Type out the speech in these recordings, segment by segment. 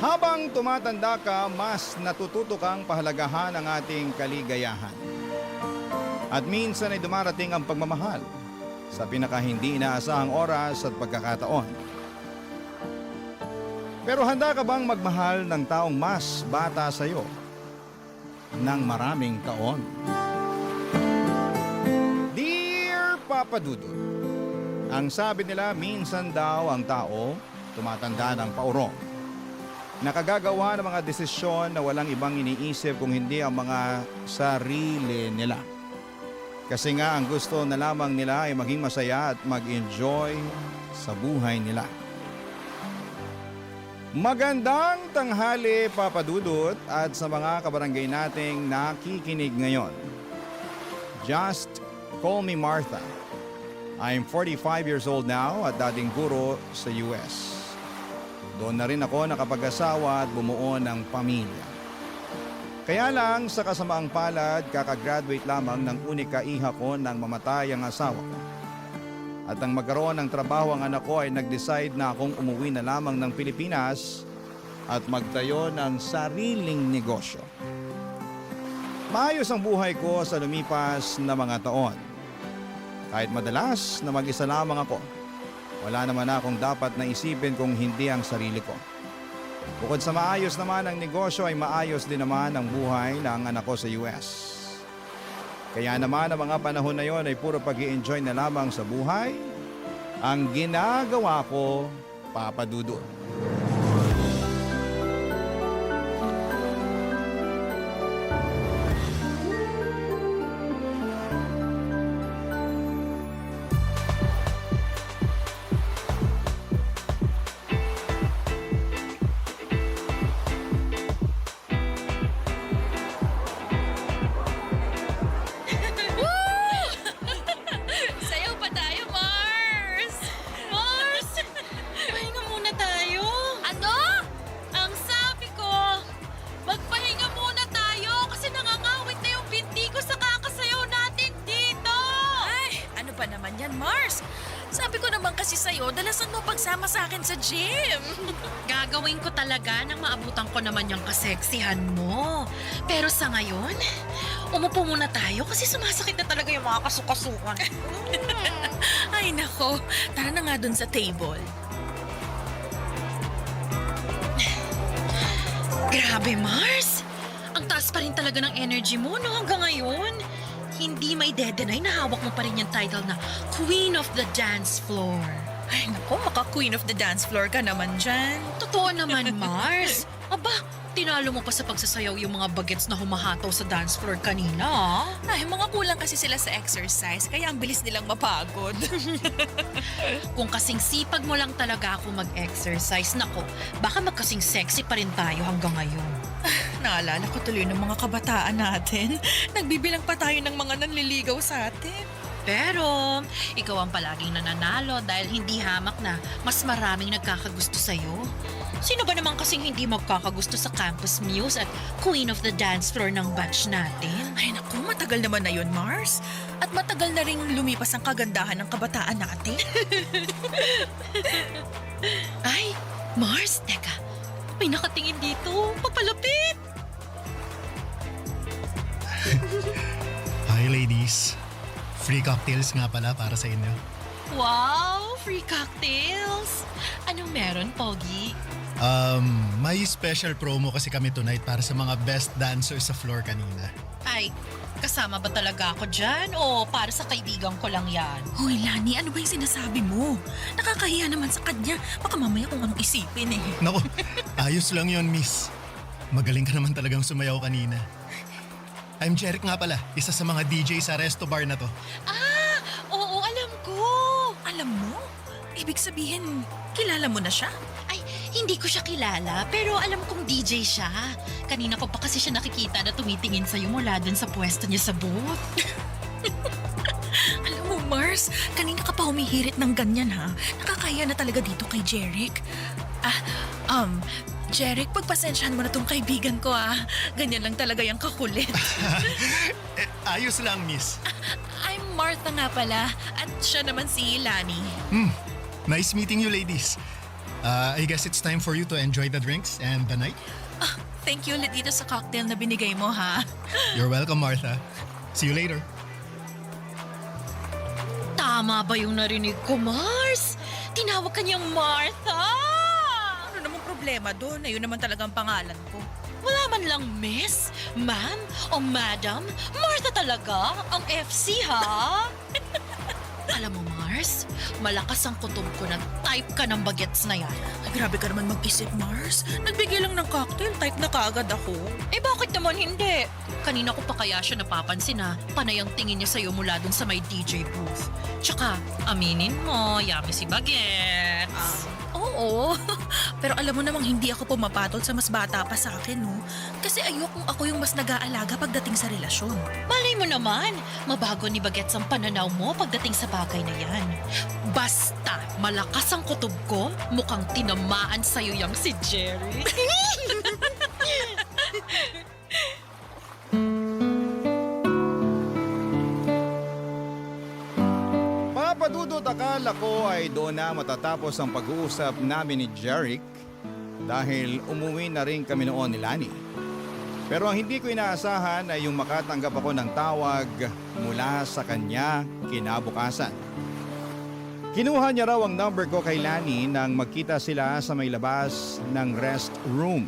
Habang tumatanda ka, mas natututo kang pahalagahan ang ating kaligayahan. At minsan ay dumarating ang pagmamahal sa pinaka hindi inaasahang oras at pagkakataon. Pero handa ka bang magmahal ng taong mas bata sa iyo ng maraming taon? Dear Papa Dudut, ang sabi nila minsan daw ang tao tumatanda ng paurong. Nakagagawa ng mga desisyon na walang ibang iniisip kung hindi ang mga sarili nila. Kasi nga ang gusto na lamang nila ay maging masaya at mag-enjoy sa buhay nila. Magandang tanghali, Papa Dudut, at sa mga kabarangay nating nakikinig ngayon. Just call me Martha. I'm 45 years old now at dating guro sa US. Doon na rin ako nakapag-asawa at bumuo ng pamilya. Kaya lang sa kasamaang palad, kakagraduate lamang ng unika iha ko nang mamatay ang asawa ko. At nang magkaroon ng trabaho ang anak ko ay nag-decide na akong umuwi na lamang ng Pilipinas at magtayo ng sariling negosyo. Maayos ang buhay ko sa lumipas na mga taon. Kahit madalas na mag-isa lamang ako, wala naman akong dapat na isipin kung hindi ang sarili ko. Bukod sa maayos naman ang negosyo ay maayos din naman ang buhay ng anak ko sa US. Kaya naman ang mga panahon na yon ay puro pag-i-enjoy na lamang sa buhay ang ginagawa ko, Papa Dudut. Sayaw pa tayo, Mars! Mars! Pahinga muna tayo. Ano? Ang sabi ko, magpahinga muna tayo kasi nangangawit na yung binti ko sa kakasayaw natin dito. Ay, ano ba naman yan, Mars? Sabi ko naman kasi sa'yo, dalasan mo pagsama sa akin sa gym. Gagawin ko talaga nang maabutan ko naman yung kaseksihan mo. Pero sa ngayon, umupo muna tayo kasi sumasakit na talaga yung mga kasukasukan. Ay, nako. Tara na nga dun sa table. Grabe, Mars! Ang taas pa rin talaga ng energy mo no hanggang ngayon. Hindi may dedenay na hawak mo pa rin yung title na Queen of the Dance Floor. Ay, nako. Maka-queen of the dance floor ka naman dyan. Totoo naman, Mars. Aba, tinalo mo pa sa pagsasayaw yung mga bagets na humahataw sa dance floor kanina, ah. Ay, mga kulang kasi sila sa exercise, kaya ang bilis nilang mapagod. Kung kasing sipag mo lang talaga ako mag-exercise, nako, baka magkasing sexy pa rin tayo hanggang ngayon. Naalala ko tuloy ng mga kabataan natin. Nagbibilang pa tayo ng mga nanliligaw sa atin. Pero, ikaw ang palaging nananalo dahil hindi hamak na mas maraming nagkakagusto sa'yo. Sino ba naman kasing hindi magkakagusto sa campus muse at queen of the dance floor ng batch natin? Ay, naku, matagal naman na yun, Mars. At matagal na ring lumipas ang kagandahan ng kabataan natin. Ay, Mars, teka. May nakatingin dito. Papalapit. Hi ladies. Free cocktails nga pala para sa inyo. Wow, free cocktails. Anong meron, Pogi? May special promo kasi kami tonight para sa mga best dancers sa floor kanina. Ay, kasama ba talaga ako dyan o para sa kaibigan ko lang yan? Hoy, Lani, ano ba yung sinasabi mo? Nakakahiya naman sa kanya. Baka mamaya kung anong isipin eh. Naku, ayos lang yon miss. Magaling ka naman talagang sumayaw kanina. I'm Jeric nga pala, isa sa mga DJ sa resto bar na to. Ah, oo, alam ko. Alam mo? Ibig sabihin, kilala mo na siya? Ay, hindi ko siya kilala, pero alam kong DJ siya. Kanina ko pa kasi siya nakikita na tumitingin sa'yo mula dun sa pwesto niya sa booth. Alam mo, Mars, kanina ka pa humihirit ng ganyan ha. Nakakaya na talaga dito kay Jeric. Jeric, pagpasensyahan mo na tong kaibigan ko ah. Ganyan lang talaga yung kakulit. Ayos lang miss. I'm Martha nga pala at siya naman si Lani. Nice meeting you ladies. I guess it's time for you to enjoy the drinks and the night. Thank you ulit dito sa cocktail na binigay mo, ha? You're welcome, Martha. See you later. Tama ba yung narinig ko, Mars? Tinawag ka niyang Martha! Ano namang problema doon? Ayun naman talagang pangalan ko. Wala man lang miss, ma'am, o madam. Martha talaga, ang FC, ha? Alam mo, Mars, malakas ang kutob ko na type ka ng bagets na yan. Ay, grabe ka naman mag-isip, Mars. Nagbigay lang ng cocktail, type na kaagad ako. Eh bakit naman hindi? Kanina ko pa kaya siya napapansin na panay ang tingin niya sa'yo mula dun sa may DJ booth. Tsaka, aminin mo, yummy si bagets. Oo, pero alam mo namang hindi ako pumapatol sa mas bata pa sa akin, no? Kasi ayokong ako yung mas nag-aalaga pagdating sa relasyon. Malay mo naman, mabago ni Bagets ang pananaw mo pagdating sa bagay na yan. Basta, malakas ang kutob ko, mukhang tinamaan sa'yo yang si Jerry. Papadudot, akala ko ay doon na matatapos ang pag-uusap namin ni Jeric dahil umuwi na rin kami noon ni Lani. Pero ang hindi ko inaasahan ay yung makatanggap ako ng tawag mula sa kanya kinabukasan. Kinuha niya raw ang number ko kay Lani nang magkita sila sa may labas ng restroom.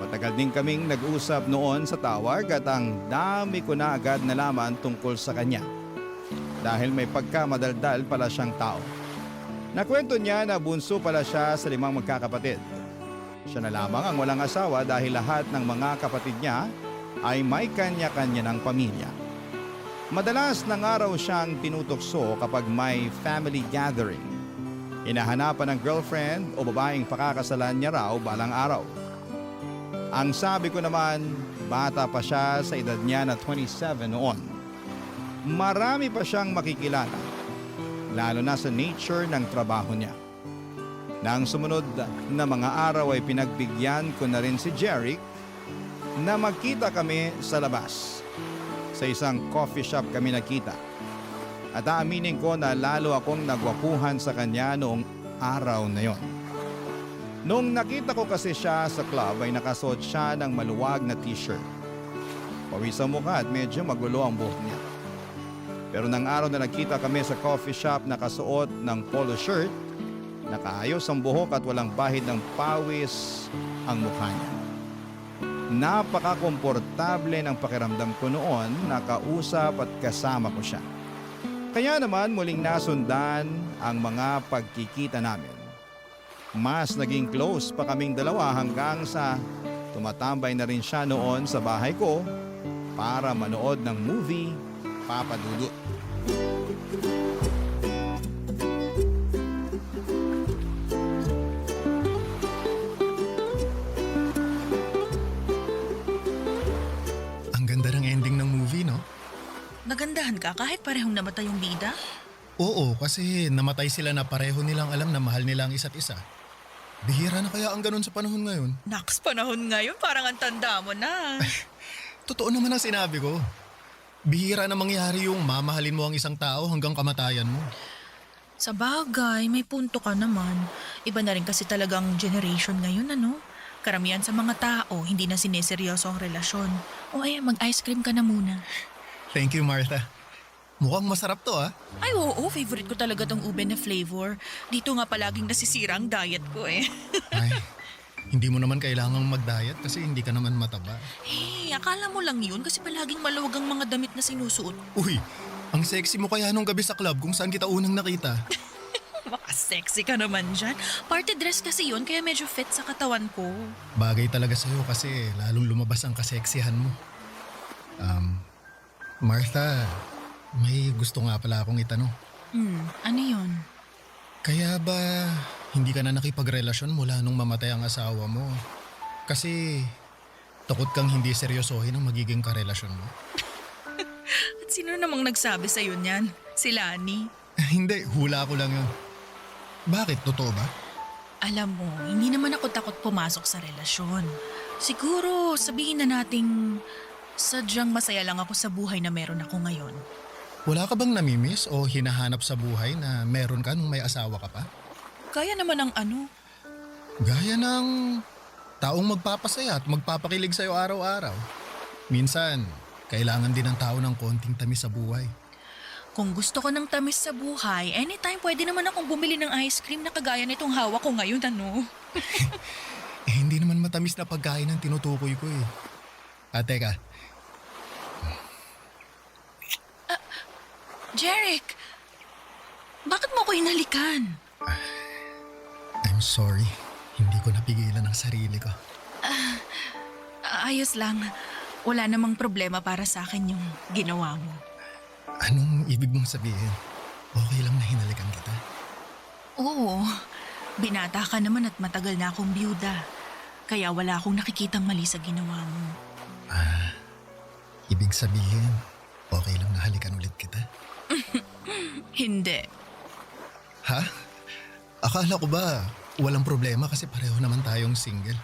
Matagal din kaming nag-usap noon sa tawag at ang dami ko na agad nalaman tungkol sa kanya. Dahil may pagkamadaldal pala siyang tao. Nakwento niya na bunso pala siya sa 5 magkakapatid. Siya na lamang ang walang asawa dahil lahat ng mga kapatid niya ay may kanya-kanya ng pamilya. Madalas ng araw siyang tinutokso kapag may family gathering. Hinahanapan ng girlfriend o babaeng pakakasalan niya raw balang araw. Ang sabi ko naman, bata pa siya sa edad niya na 27 noon. Marami pa siyang makikilala, lalo na sa nature ng trabaho niya. Nang sumunod na mga araw ay pinagbigyan ko na rin si Jeric na magkita kami sa labas. Sa isang coffee shop kami nakita. At aaminin ko na lalo akong nagwapuhan sa kanya noong araw na yon. Noong nakita ko kasi siya sa club ay nakasuot siya ng maluwag na t-shirt. Pawis ang mukha at medyo magulo ang buhok niya. Pero nang araw na nagkita kami sa coffee shop nakasuot ng polo shirt, nakaayos ang buhok at walang bahid ng pawis ang mukha niya. Napaka-komportable ng pakiramdam ko noon na kausap at kasama ko siya. Kaya naman muling nasundan ang mga pagkikita namin. Mas naging close pa kaming dalawa hanggang sa tumatambay na rin siya noon sa bahay ko para manood ng movie Papadudot. Ang ganda ng ending ng movie, no? Nagandahan ka kahit parehong namatay yung bida? Oo, kasi namatay sila na pareho nilang alam na mahal nila ang isa't isa. Bihira na kaya ang ganun sa panahon ngayon. Naks, panahon ngayon, parang ang tanda mo na. Totoo naman ang sinabi ko. Bihira na mangyari yung mamahalin mo ang isang tao hanggang kamatayan mo. Sa bagay, may punto ka naman. Iba na rin kasi talagang generation ngayon, ano? Karamihan sa mga tao, hindi na sineseryoso ang relasyon. O ay, mag-ice cream ka na muna. Thank you, Martha. Mukhang masarap to, ah. Ay, oo, favorite ko talaga tong ube na flavor. Dito nga palaging nasisira ang diet ko eh. Ay, hindi mo naman kailangang mag-diet kasi hindi ka naman mataba. Hey, akala mo lang yun kasi palaging maluwag ang mga damit na sinusuot. Uy, ang sexy mo kaya nung gabi sa club kung saan kita unang nakita. Baka sexy ka naman dyan. Party dress kasi yun kaya medyo fit sa katawan ko. Bagay talaga sa'yo kasi lalong lumabas ang kaseksihan mo. Martha, may gusto nga pala akong itanong. Ano yun? Kaya ba hindi ka na nakipagrelasyon mula nung mamatay ang asawa mo? Kasi takot kang hindi seryosohin ang magiging karelasyon mo. At sino namang nagsabi sa'yo niyan? Si Lani? Hindi, hula ko lang yun. Bakit? Totoo ba? Alam mo, hindi naman ako takot pumasok sa relasyon. Siguro sabihin na nating sadyang masaya lang ako sa buhay na meron ako ngayon. Wala ka bang namimiss o hinahanap sa buhay na meron ka nung may asawa ka pa? Kaya naman ang ano, Gaya ng taong magpapasaya at magpapakilig sa'yo araw-araw. Minsan, kailangan din ng tao ng konting tamis sa buhay. Kung gusto ko ng tamis sa buhay, anytime pwede naman akong bumili ng ice cream na kagaya nitong hawak ko ngayon, ano? Hindi naman matamis na pagkain ang tinutukoy ko eh. Teka. Jeric! Bakit mo ko hinalikan? I'm sorry. Hindi ko napigilan ang sarili ko. Ayos lang. Wala namang problema para sa akin yung ginawa mo. Anong ibig mong sabihin? Okay lang na hinalikan kita? Oo. Binata ka naman at matagal na akong byuda. Kaya wala akong nakikitang mali sa ginawa mo. Ibig sabihin, okay lang na halikan ulit kita? Hindi. Ha? Akala ko ba walang problema kasi pareho naman tayong single?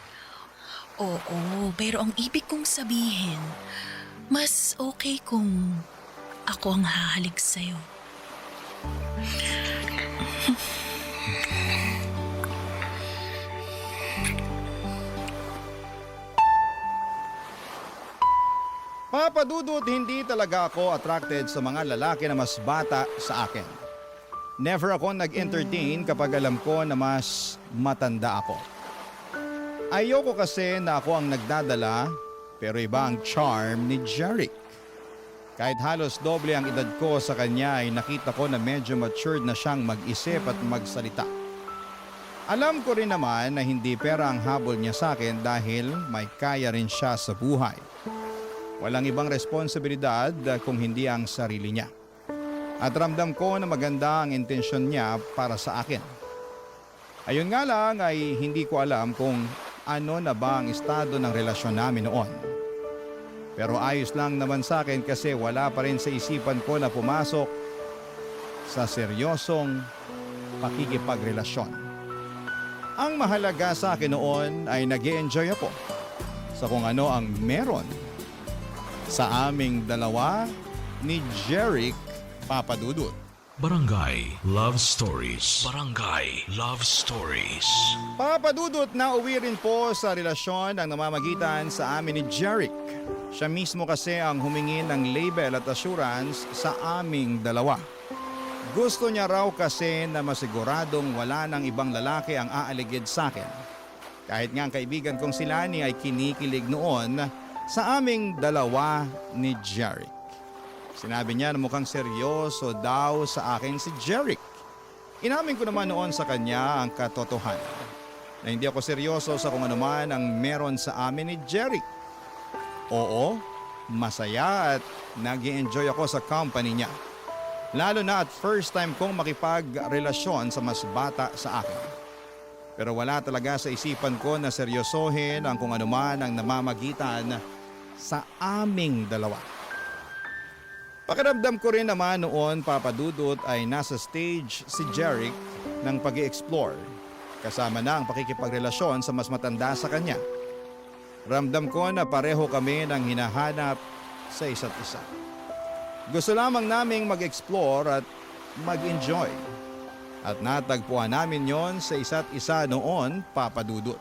Oo, pero ang ibig kong sabihin, mas okay kung ako ang hahalik sa'yo. Papadudot, hindi talaga ako attracted sa mga lalaki na mas bata sa akin. Never ako nag-entertain kapag alam ko na mas matanda ako. Ayoko kasi na ako ang nagdadala, pero iba ang charm ni Jeric. Kahit halos doble ang edad ko sa kanya ay nakita ko na medyo matured na siyang mag-isip at magsalita. Alam ko rin naman na hindi pera ang habol niya sa akin dahil may kaya rin siya sa buhay. Walang ibang responsibilidad kung hindi ang sarili niya. At ramdam ko na maganda ang intensyon niya para sa akin. Ayun nga lang ay hindi ko alam kung ano na ba ang estado ng relasyon namin noon. Pero ayos lang naman sa akin kasi wala pa rin sa isipan ko na pumasok sa seryosong pakikipagrelasyon. Ang mahalaga sa akin noon ay nag-e-enjoy ako sa kung ano ang meron sa aming dalawa ni Jeric Papadudut. Barangay Love Stories. Barangay Love Stories. Papadudut na uwi rin po sa relasyon ang namamagitan sa amin ni Jeric. Siya mismo kasi ang humingi ng label at assurance sa aming dalawa. Gusto niya raw kasi na masiguradong wala ng ibang lalaki ang aaligid sa akin. Kahit nga ang kaibigan kong si Lani ay kinikilig noon sa aming dalawa ni Jeric. Sinabi niya na mukhang seryoso daw sa akin si Jeric. Inamin ko naman noon sa kanya ang katotohanan na hindi ako seryoso sa kung anuman ang meron sa amin ni Jeric. Oo, masaya at nag-i-enjoy ako sa company niya. Lalo na at first time kong makipagrelasyon sa mas bata sa akin. Pero wala talaga sa isipan ko na seryosohin ang kung anuman ang namamagitan sa aming dalawa. Pakiramdam ko rin naman noon, Papadudut, ay nasa stage si Jeric ng pag-i-explore. Kasama na ang pakikipagrelasyon sa mas matanda sa kanya. Ramdam ko na pareho kami ng hinahanap sa isa't isa. Gusto lamang naming mag-explore at mag-enjoy. At natagpuan namin yon sa isa't isa noon, Papadudut.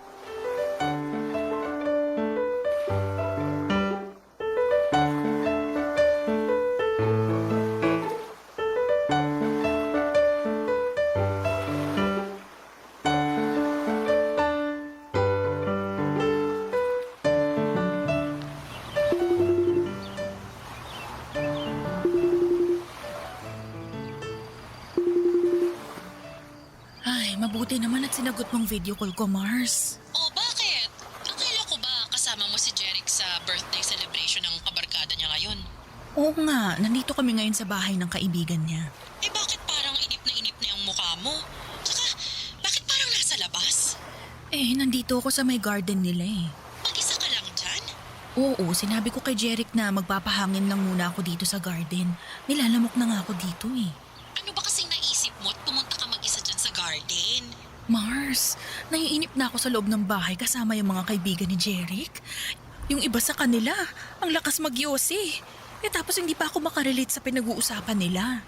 Ay, mabuti naman at sinagot mong video call ko, Mars. Oh, bakit? Akala ko ba kasama mo si Jeric sa birthday celebration ng kabarkada niya ngayon? Oo nga, nandito kami ngayon sa bahay ng kaibigan niya. Eh bakit parang inip na yung mukha mo? Tsaka, bakit parang nasa labas? Eh, nandito ako sa may garden nila eh. Mag-isa ka lang dyan? Oo, sinabi ko kay Jeric na magpapahangin lang muna ako dito sa garden. Nilalamok na nga ako dito eh. Ano ba kasing naisip mo at pumunta ka mag-isa dyan sa garden? Mars, naiinip na ako sa loob ng bahay kasama yung mga kaibigan ni Jeric. Yung iba sa kanila, ang lakas magyosi. Eh tapos hindi pa ako makarelate sa pinag-uusapan nila.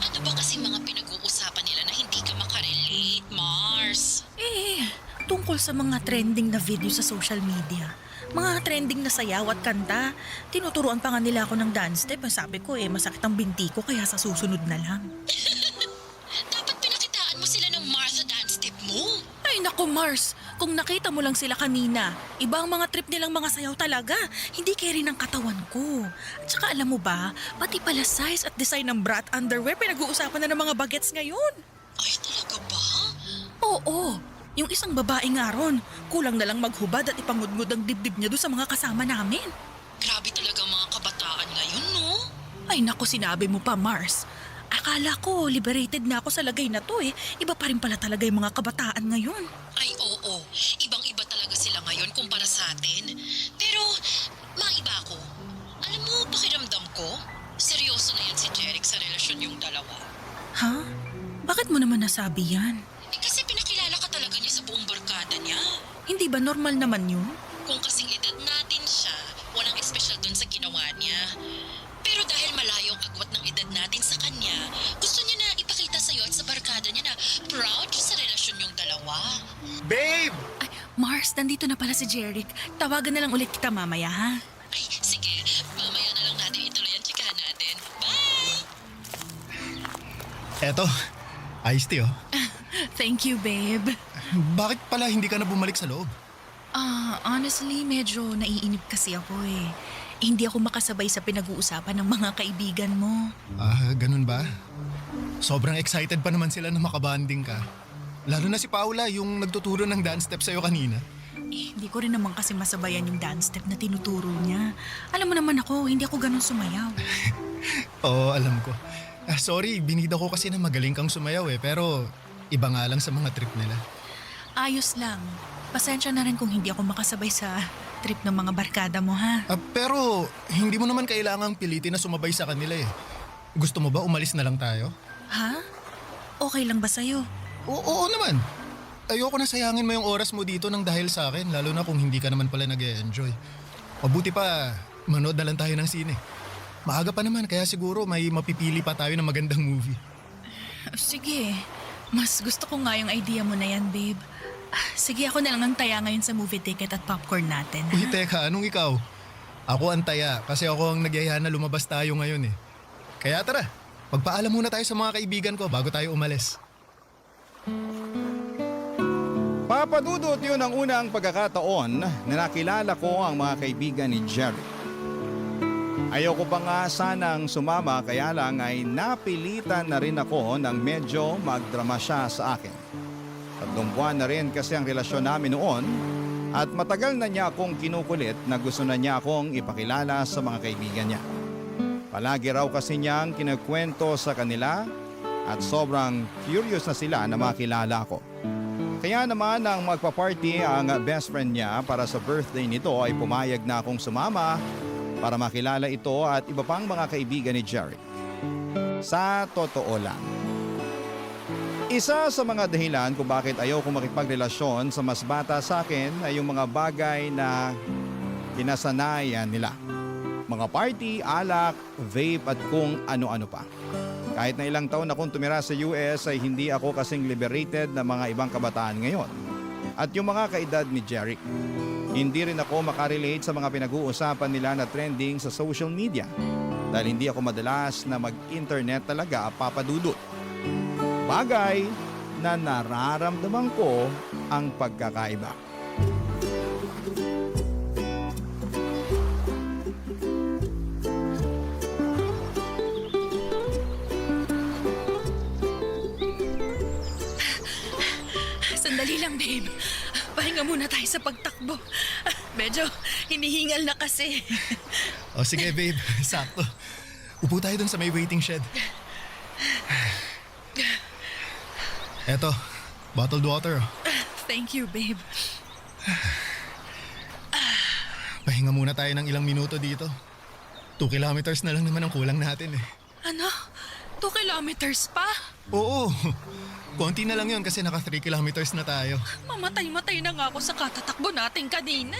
Ano ba kasing mga pinag-uusapan nila na hindi ka makarelate, Mars? Eh, tungkol sa mga trending na video sa social media. Mga trending na sayaw at kanta. Tinuturuan pa nga nila ako ng dance step. Sabi ko masakit ang binti ko kaya sa susunod na lang. Dapat pinakitaan mo sila ng Martha dance step mo. Ay naku Mars, kung nakita mo lang sila kanina, iba ang mga trip nilang mga sayaw talaga. Hindi carry ng katawan ko. At saka alam mo ba, pati pala size at design ng brat underwear pinag-uusapan na ng mga bagets ngayon. Ay, talaga ba? Oo, yung isang babae nga ron, kulang na lang maghubad at ipangudngod ang dibdib niya doon sa mga kasama namin. Grabe talaga mga kabataan ngayon, no? Ay naku, sinabi mo pa Mars. Akala ko liberated na ako sa lagay na to Iba pa rin pala talaga yung mga kabataan ngayon. Ay, oo. Ibang-iba talaga sila ngayon kumpara sa atin. Pero, maiba ako. Alam mo, pakiramdam ko, seryoso na yan si Jeric sa relasyon yung dalawa. Ha? Bakit mo naman nasabi yan? Kasi pinakilala ka talaga niya sa buong barkada niya. Hindi ba normal naman yun? Kung kasing edad natin siya, walang espesyal dun sa ginawa niya. Pero dahil malayo ang agwat ng edad natin sa kanya, gusto niya na ipakita sa'yo at sa barkada niya na proud siya sa relasyon yung dalawa. Babe! Ay, Mars, nandito na pala si Jeric. Tawagan na lang ulit kita mamaya, ha? Ay, sige. Mamaya na lang natin ituloy ang chikahan natin. Bye! Eto, iced tea oh. Thank you, babe. Bakit pala hindi ka na bumalik sa loob? Honestly, medyo naiinip kasi ako Hindi ako makasabay sa pinag-uusapan ng mga kaibigan mo. Ganun ba? Sobrang excited pa naman sila na makabanding ka. Lalo na si Paula, yung nagtuturo ng dance step sa'yo kanina. Hindi ko rin naman kasi masabayan yung dance step na tinuturo niya. Alam mo naman ako, hindi ako ganun sumayaw. Oo, alam ko. Sorry, binida ko kasi na magaling kang sumayaw pero iba nga lang sa mga trip nila. Ayos lang. Pasensya na rin kung hindi ako makasabay sa trip ng mga barkada mo, ha? Pero hindi mo naman kailangang pilitin na sumabay sa kanila Gusto mo ba umalis na lang tayo? Ha? Okay lang ba sa'yo? Oo naman. Ayoko na sayangin mo yung oras mo dito nang dahil sa akin, lalo na kung hindi ka naman pala nag-e-enjoy. Mabuti pa, manood na lang tayo ng sine. Maaga pa naman, kaya siguro may mapipili pa tayo ng magandang movie. Sige. Mas gusto ko nga yung idea mo na yan, babe. Sige, ako na lang ang taya ngayon sa movie ticket at popcorn natin. Uy, teka, anong ikaw? Ako ang taya kasi ako ang nagyaya na lumabas tayo ngayon Kaya tara, magpaalam muna tayo sa mga kaibigan ko bago tayo umalis. Papadudot yun ang unang pagkakataon na nakilala ko ang mga kaibigan ni Jerry. Ayoko pa nga sanang sumama kaya lang ay napilitan na rin ako nang medyo magdrama siya sa akin. 3 buwan na rin kasi ang relasyon namin noon at matagal na niya akong kinukulit na gusto na niya akong ipakilala sa mga kaibigan niya. Palagi raw kasi niyang kinukwento sa kanila at sobrang curious na sila na makilala ko. Kaya naman nang magpa-party ang best friend niya para sa birthday nito ay pumayag na akong sumama para makilala ito at iba pang mga kaibigan ni Jerry. Sa totoo lang, isa sa mga dahilan kung bakit ayaw ko makipagrelasyon sa mas bata sa akin ay yung mga bagay na kinasanayan nila. Mga party, alak, vape at kung ano-ano pa. Kahit na ilang taon akong tumira sa US ay hindi ako kasing liberated na mga ibang kabataan ngayon. At yung mga kaedad ni Jeric, hindi rin ako makarelate sa mga pinag-uusapan nila na trending sa social media dahil hindi ako madalas na mag-internet talaga papadudot. Bagay na nararamdaman ko ang pagkakaiba. Sandali lang, babe. Pahinga muna tayo sa pagtakbo. Medyo hinihingal na kasi. O sige babe, sakto. Upo tayo dun sa may waiting shed. Eto, bottled water. Thank you, babe. Pahinga muna tayo ng ilang minuto dito. 2 kilometers na lang naman ang kulang natin Ano? 2 kilometers pa? Oo, konti na lang yun kasi naka 3 kilometers na tayo. Mamatay-matay na nga ako sa katatakbo natin kanina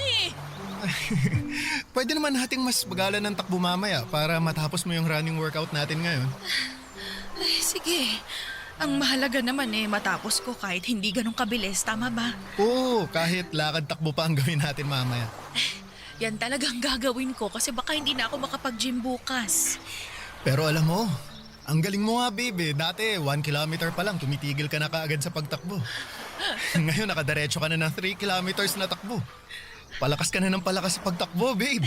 Pwede naman nating mas bagalan ng takbo mamaya para matapos mo yung running workout natin ngayon. Ay, sige. Ang mahalaga naman matapos ko kahit hindi ganun kabilis, tama ba? Oo, kahit lakad takbo pa ang gawin natin mamaya. Yan talagang gagawin ko kasi baka hindi na ako makapag-gym bukas. Pero alam mo, ang galing mo nga babe. Dati 1 kilometer pa lang, tumitigil ka na kaagad sa pagtakbo. Ngayon nakadiretso ka na ng 3 kilometers na takbo. Palakas ka na ng palakas sa pagtakbo, babe.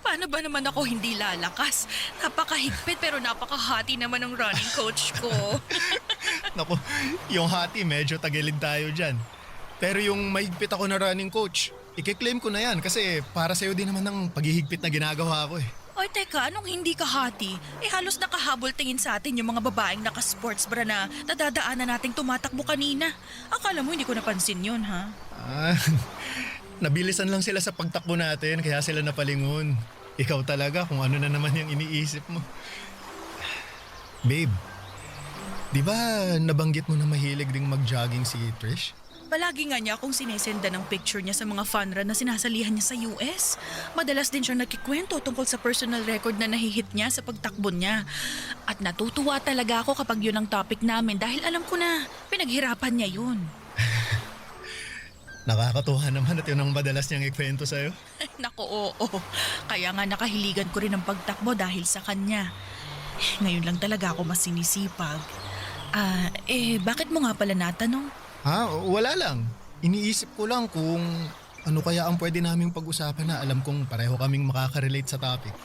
Paano ba naman ako hindi lalakas? Napakahigpit pero napakahati naman ng running coach ko. Naku, yung hati medyo tagilid tayo dyan. Pero yung mahigpit ako na running coach, i-claim ko na yan kasi para sa'yo din naman ang paghihigpit na ginagawa ko eh. Oy, teka, anong hindi ka hati? Halos nakahabol tingin sa atin yung mga babaeng naka-sports bra na nadadaanan nating tumatakbo kanina. Akala mo hindi ko napansin yun, ha? Nabilisan lang sila sa pagtakbo natin kaya sila napalingon. Ikaw talaga kung ano na naman yung iniisip mo. Babe, di ba nabanggit mo na mahilig ding mag-jogging si Trish? Palagi nga niya akong sinesenda ng picture niya sa mga fun run na sinasalihan niya sa US. Madalas din siya nagkikwento tungkol sa personal record na nahihit niya sa pagtakbo niya. At natutuwa talaga ako kapag yun ang topic namin dahil alam ko na pinaghirapan niya yun. Nakakatuwa naman at yun ang madalas niyang ikwento sa'yo. Naku, oo. Kaya nga nakahiligan ko rin ang pagtakbo dahil sa kanya. Ngayon lang talaga ako mas sinisipag. Bakit mo nga pala natanong? Wala lang. Iniisip ko lang kung ano kaya ang pwede naming pag-usapan na alam kong pareho kaming makaka-relate sa topic.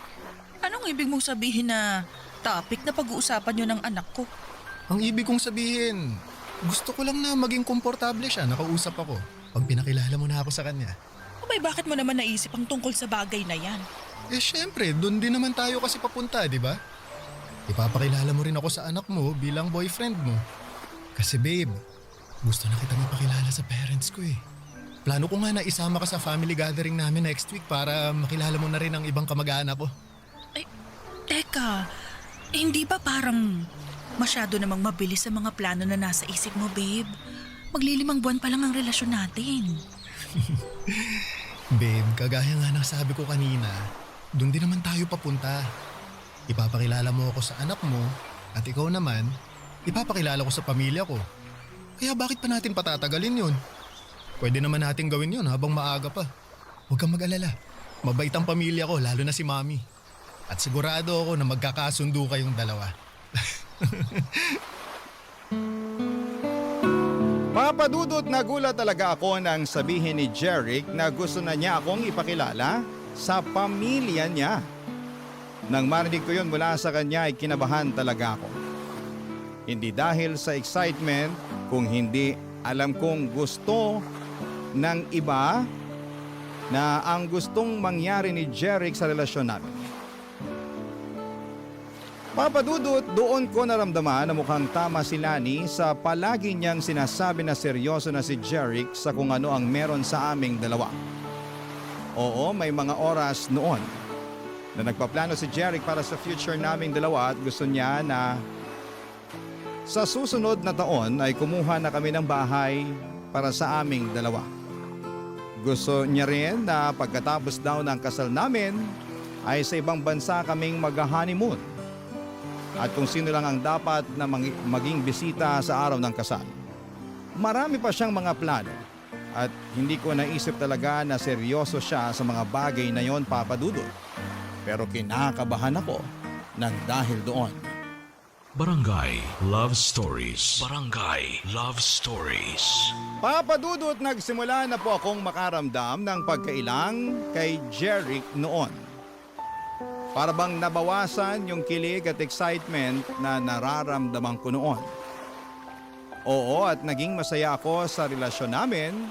Anong ibig mong sabihin na topic na pag-uusapan yun ng anak ko? Ang ibig kong sabihin, gusto ko lang na maging komportable siya, nakausap ako. Pag pinakilala mo na ako sa kanya. Abay, bakit mo naman naisip ang tungkol sa bagay na yan? Syempre, doon din naman tayo kasi papunta, di ba? Ipapakilala mo rin ako sa anak mo bilang boyfriend mo. Kasi babe, gusto na kita mapakilala sa parents ko eh. Plano ko nga na isama ka sa family gathering namin next week para makilala mo na rin ang ibang kamag-anak ko. Ay, teka, hindi ba parang masyado namang mabilis sa mga plano na nasa isip mo, babe? Maglilimang buwan pa lang ang relasyon natin. Babe, kagaya nga ng sabi ko kanina, doon din naman tayo papunta. Ipapakilala mo ako sa anak mo at ikaw naman, ipapakilala ko sa pamilya ko. Kaya bakit pa natin patatagalin yun? Pwede naman natin gawin yun habang maaga pa. Huwag kang mag-alala. Mabait ang pamilya ko, lalo na si Mami. At sigurado ako na magkakasundo kayong dalawa. Papadudot, nagulat talaga ako nang sabihin ni Jeric na gusto na niya akong ipakilala sa pamilya niya. Nang marinig ko yun mula sa kanya ay kinabahan talaga ako. Hindi dahil sa excitement, kung hindi alam kong gusto ng iba na ang gustong mangyari ni Jeric sa relasyon namin. Papadudot, doon ko naramdaman na mukhang tama si Lani sa palagi niyang sinasabi na seryoso na si Jeric sa kung ano ang meron sa aming dalawa. Oo, may mga oras noon na nagpaplano si Jeric para sa future naming dalawa at gusto niya na sa susunod na taon ay kumuha na kami ng bahay para sa aming dalawa. Gusto niya rin na pagkatapos daw ng kasal namin ay sa ibang bansa kaming mag-honeymoon. At kung sino lang ang dapat na maging bisita sa araw ng kasal. Marami pa siyang mga plano at hindi ko naisip talaga na seryoso siya sa mga bagay na yon, Papadudot. Pero kinakabahan ako ng dahil doon. Barangay Love Stories. Barangay Love Stories. Papadudot, nagsimula na po akong makaramdam ng pagkailang kay Jeric noon. Para bang nabawasan yung kilig at excitement na nararamdaman ko noon. Oo, at naging masaya ako sa relasyon namin,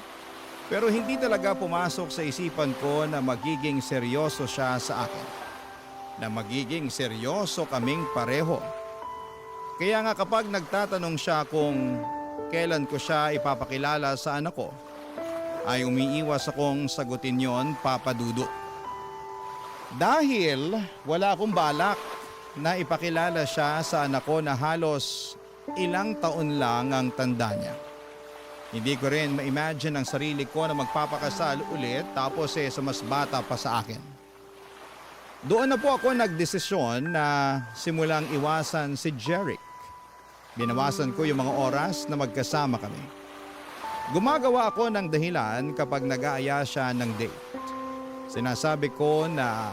pero hindi talaga pumasok sa isipan ko na magiging seryoso siya sa akin. Na magiging seryoso kaming pareho. Kaya nga kapag nagtatanong siya kung kailan ko siya ipapakilala sa anak ko, ay umiiwas akong sagutin yon, Papadudot. Dahil wala akong balak na ipakilala siya sa anak ko na halos ilang taon lang ang tanda niya. Hindi ko rin ma-imagine ang sarili ko na magpapakasal ulit tapos sa mas bata pa sa akin. Doon na po ako nagdesisyon na simulang iwasan si Jeric. Binawasan ko yung mga oras na magkasama kami. Gumagawa ako ng dahilan kapag nag-aaya siya ng date. Sinasabi ko na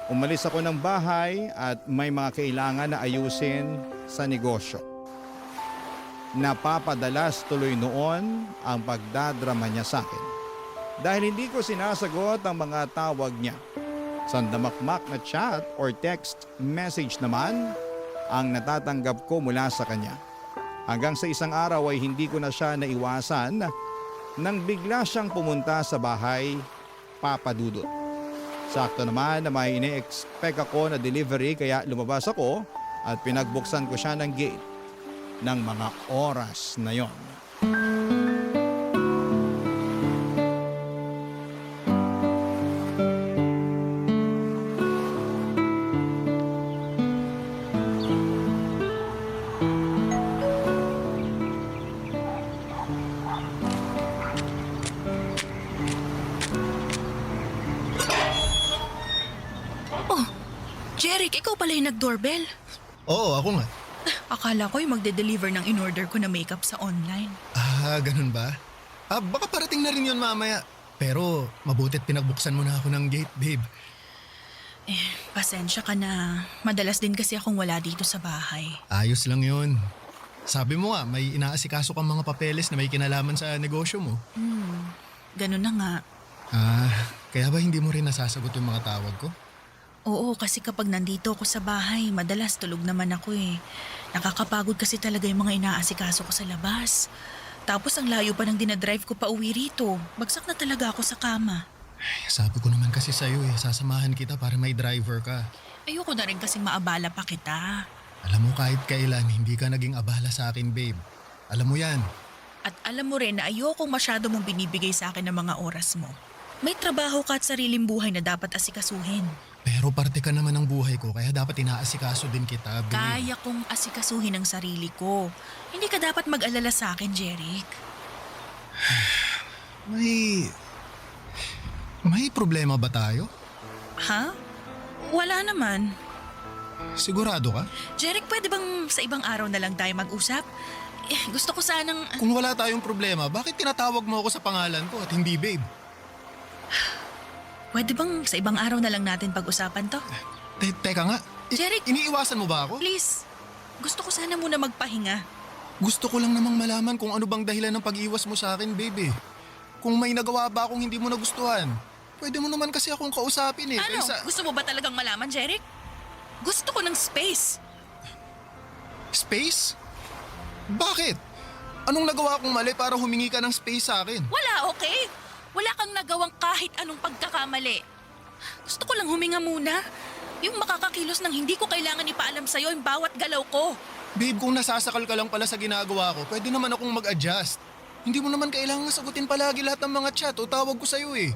umalis ako ng bahay at may mga kailangan na ayusin sa negosyo. Napapadalas tuloy noon ang pagdadrama niya sa akin. Dahil hindi ko sinasagot ang mga tawag niya. Sandamakmak na chat or text message naman ang natatanggap ko mula sa kanya. Hanggang sa isang araw ay hindi ko na siya naiwasan nang bigla siyang pumunta sa bahay, Papa Dudut. Sakto naman na may ine-expect ako na delivery kaya lumabas ako at pinagbuksan ko siya ng gate ng mga oras na yon. Oh, Jeric, ikaw pala yung nag-doorbell. Oo, ako nga. Akala ko yung magde-deliver ng in-order ko na makeup sa online. Ganun ba? Baka parating na rin yun mamaya. Pero mabutit pinagbuksan mo na ako ng gate, babe. Pasensya ka na. Madalas din kasi akong wala dito sa bahay. Ayos lang yun. Sabi mo nga, may inaasikaso kang mga papeles na may kinalaman sa negosyo mo. Ganun na nga. Kaya ba hindi mo rin nasasagot yung mga tawag ko? Oo, kasi kapag nandito ako sa bahay, madalas tulog naman ako eh. Nakakapagod kasi talaga yung mga inaasikaso ko sa labas. Tapos ang layo pa ng dinadrive ko pa uwi rito. Bagsak na talaga ako sa kama. Sabi ko naman kasi sa'yo sasamahan kita para may driver ka. Ayoko na rin kasing maabala pa kita. Alam mo kahit kailan, hindi ka naging abala sa akin, babe. Alam mo yan. At alam mo rin na ayokong masyado mong binibigay sa akin ng mga oras mo. May trabaho ka at sariling buhay na dapat asikasuhin. Pero parte ka naman ng buhay ko, kaya dapat inaasikaso din kita, babe. Kaya kong asikasuhin ang sarili ko. Hindi ka dapat mag-alala sa akin, Jeric. May problema ba tayo? Ha? Wala naman. Sigurado ka? Jeric, pwede bang sa ibang araw na lang tayo mag-usap? Gusto ko sanang... Kung wala tayong problema, bakit tinatawag mo ako sa pangalan ko at hindi babe? Pwede bang sa ibang araw na lang natin pag-usapan to? Teka nga. Jeric! Iniiwasan mo ba ako? Please, gusto ko sana muna magpahinga. Gusto ko lang namang malaman kung ano bang dahilan ng pag-iwas mo sa akin, babe. Kung may nagawa ba akong hindi mo nagustuhan, pwede mo naman kasi akong kausapin eh. Ano? Kaysa... Gusto mo ba talagang malaman, Jeric? Gusto ko ng space. Space? Bakit? Anong nagawa kong mali para humingi ka ng space sa akin? Wala, okay? Wala kang nagawang kahit anong pagkakamali. Gusto ko lang huminga muna. Yung makakakilos ng hindi ko kailangan ipaalam sa'yo yung bawat galaw ko. Babe, kung nasasakal ka lang pala sa ginagawa ko, pwede naman akong mag-adjust. Hindi mo naman kailangan sagutin palagi lahat ng mga chat o tawag ko sa'yo eh.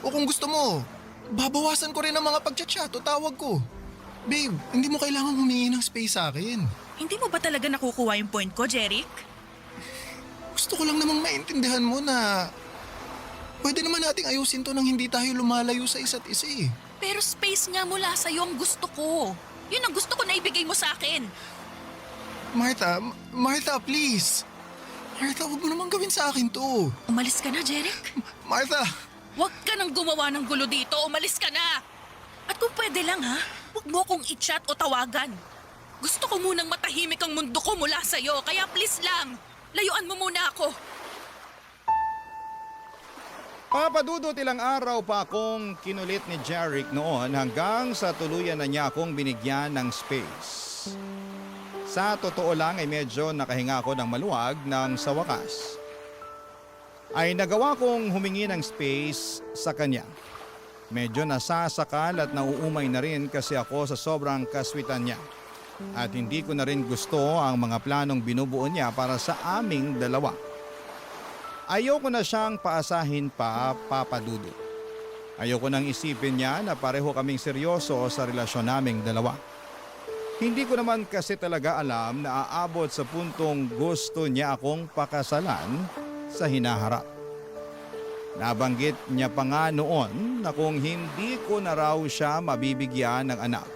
O kung gusto mo, babawasan ko rin ang mga pag-chat o tawag ko. Babe, hindi mo kailangan humingi ng space sa akin. Hindi mo ba talaga nakukuha yung point ko, Jeric? Gusto ko lang namang maintindihan mo na pwede naman nating ayusin to nang hindi tayo lumalayo sa isa't isa eh. Pero space nga mula sa'yo ang gusto ko. Yun ang gusto ko na ibigay mo sa akin. Martha, please. Martha, huwag mo naman gawin sa akin to. Umalis ka na, Jeric. Martha! Huwag ka nang gumawa ng gulo dito. Umalis ka na. At kung pwede lang ha, huwag mo kong i-chat o tawagan. Gusto ko munang matahimik ang mundo ko mula sa'yo. Kaya please lang, layuan mo muna ako. Papadudot ilang araw pa akong kinulit ni Jeric noon hanggang sa tuluyan na niya akong binigyan ng space. Sa totoo lang ay medyo nakahinga ako ng maluwag nang sa wakas ay nagawa kong humingi ng space sa kanya. Medyo nasasakal at nauumay na rin kasi ako sa sobrang kaswitan niya. At hindi ko na rin gusto ang mga planong binubuo niya para sa aming dalawa. Ayoko na siyang paasahin pa, Papa Dudut. Ayoko nang isipin niya na pareho kaming seryoso sa relasyon naming dalawa. Hindi ko naman kasi talaga alam na aabot sa puntong gusto niya akong pakasalan sa hinaharap. Nabanggit niya pa nga noon na kung hindi ko na raw siya mabibigyan ng anak,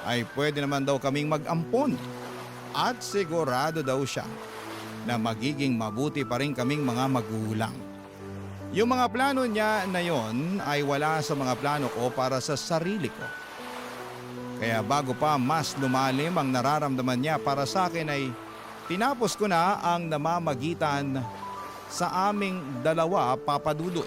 ay pwede naman daw kaming mag-ampon At sigurado daw siya na magiging mabuti pa rin kaming mga magulang. Yung mga plano niya na yon ay wala sa mga plano ko para sa sarili ko. Kaya bago pa mas lumalim ang nararamdaman niya para sa akin ay tinapos ko na ang namamagitan sa aming dalawa, Papa Dudut.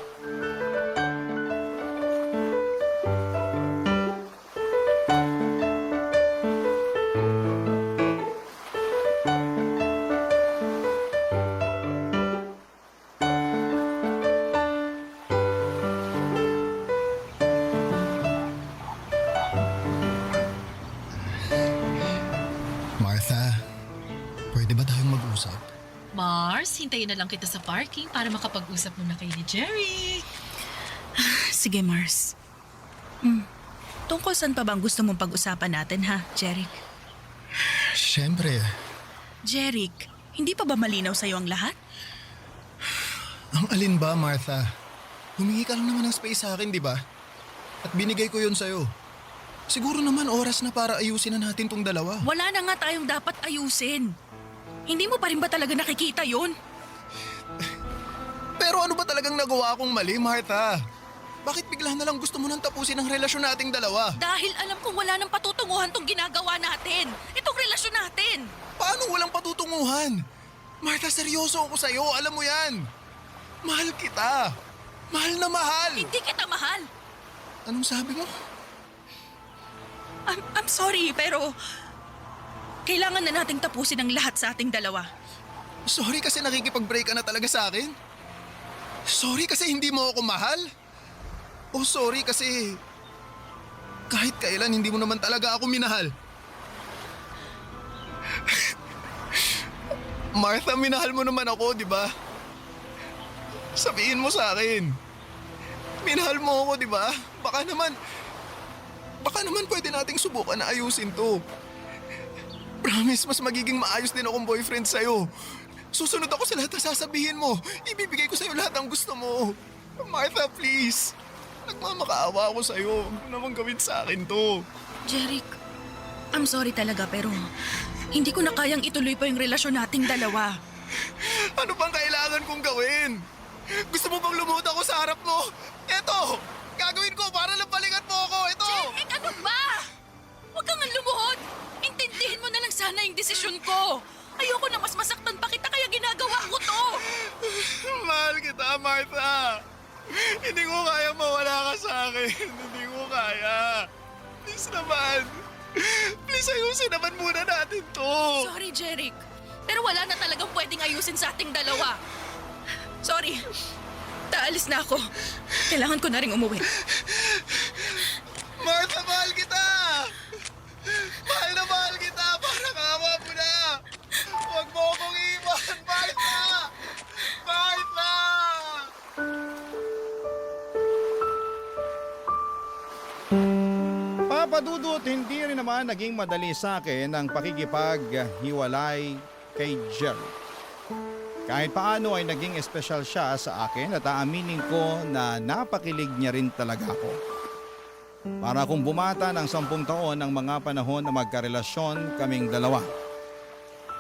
Martha, pwede ba tayong mag-usap? Mars, hintayin na lang kita sa parking para makapag-usap muna kayo ni Jerry. Sige, Mars. Tungkol saan pa bang gusto mong pag-usapan natin, ha, Jeric? Siyempre, Jeric, hindi pa ba malinaw sa'yo ang lahat? ang alin ba, Martha? Humingi ka lang naman ng space sa akin, di ba? At binigay ko yun sa'yo. Siguro naman oras na para ayusin na natin tong dalawa. Wala na nga tayong dapat ayusin. Hindi mo pa rin ba talaga nakikita yun? Pero ano ba talagang nagawa kong mali, Martha? Bakit bigla na lang gusto mo nang tapusin ang relasyon nating dalawa? Dahil alam kong wala nang patutunguhan tong ginagawa natin. Itong relasyon natin. Paano walang patutunguhan? Martha, seryoso ako sa'yo. Alam mo yan. Mahal kita. Mahal na mahal. Hindi kita mahal. Anong sabi mo? I'm sorry, pero kailangan na nating tapusin ang lahat sa ating dalawa. Sorry kasi nakikipag-break ka na talaga sa akin? Sorry kasi hindi mo ako mahal? O sorry kasi kahit kailan hindi mo naman talaga ako minahal? Martha, minahal mo naman ako, di ba? Sabihin mo sa akin. Minahal mo ako, di ba? Baka naman pwede nating subukan na ayusin to. Promise, mas magiging maayos din akong boyfriend sa'yo. Susunod ako sa lahat na sasabihin mo. Ibibigay ko sa'yo lahat ang gusto mo. Martha, please. Nagmamakaawa ako sa'yo. Huwag mo naman gawin sa akin to. Jeric, I'm sorry talaga pero hindi ko na kayang ituloy pa yung relasyon nating dalawa. Ano bang kailangan kong gawin? Gusto mo bang lumuhod ako sa harap mo? Eto! Gagawin ko para lang balikan mo ako! Ito! Jeric, ano ba? Huwag kang lumuhod. Intindihin mo na lang sana yung desisyon ko. Ayoko na mas masaktan pa kita kaya ginagawa ko to. Mahal kita, Martha. Hindi ko kaya mawala ka sa akin. Hindi ko kaya. Please naman. Please ayusin naman muna natin to. Sorry, Jeric. Pero wala na talagang pwedeng ayusin sa ating dalawa. Sorry. Taalis na ako. Kailangan ko na rin umuwi. Martha, mahal kita. Mahal na mahal kita. Parang awa mo na. Huwag mo akong iwan, Martha. Martha! Papa Dudut, hindi rin naman naging madali sa akin ang pakikipaghiwalay kay Jerry. Kahit paano ay naging espesyal siya sa akin at aaminin ko na napakilig niya rin talaga ako. Para kung bumata ng 10 taon ang mga panahon na magkarelasyon kaming dalawa.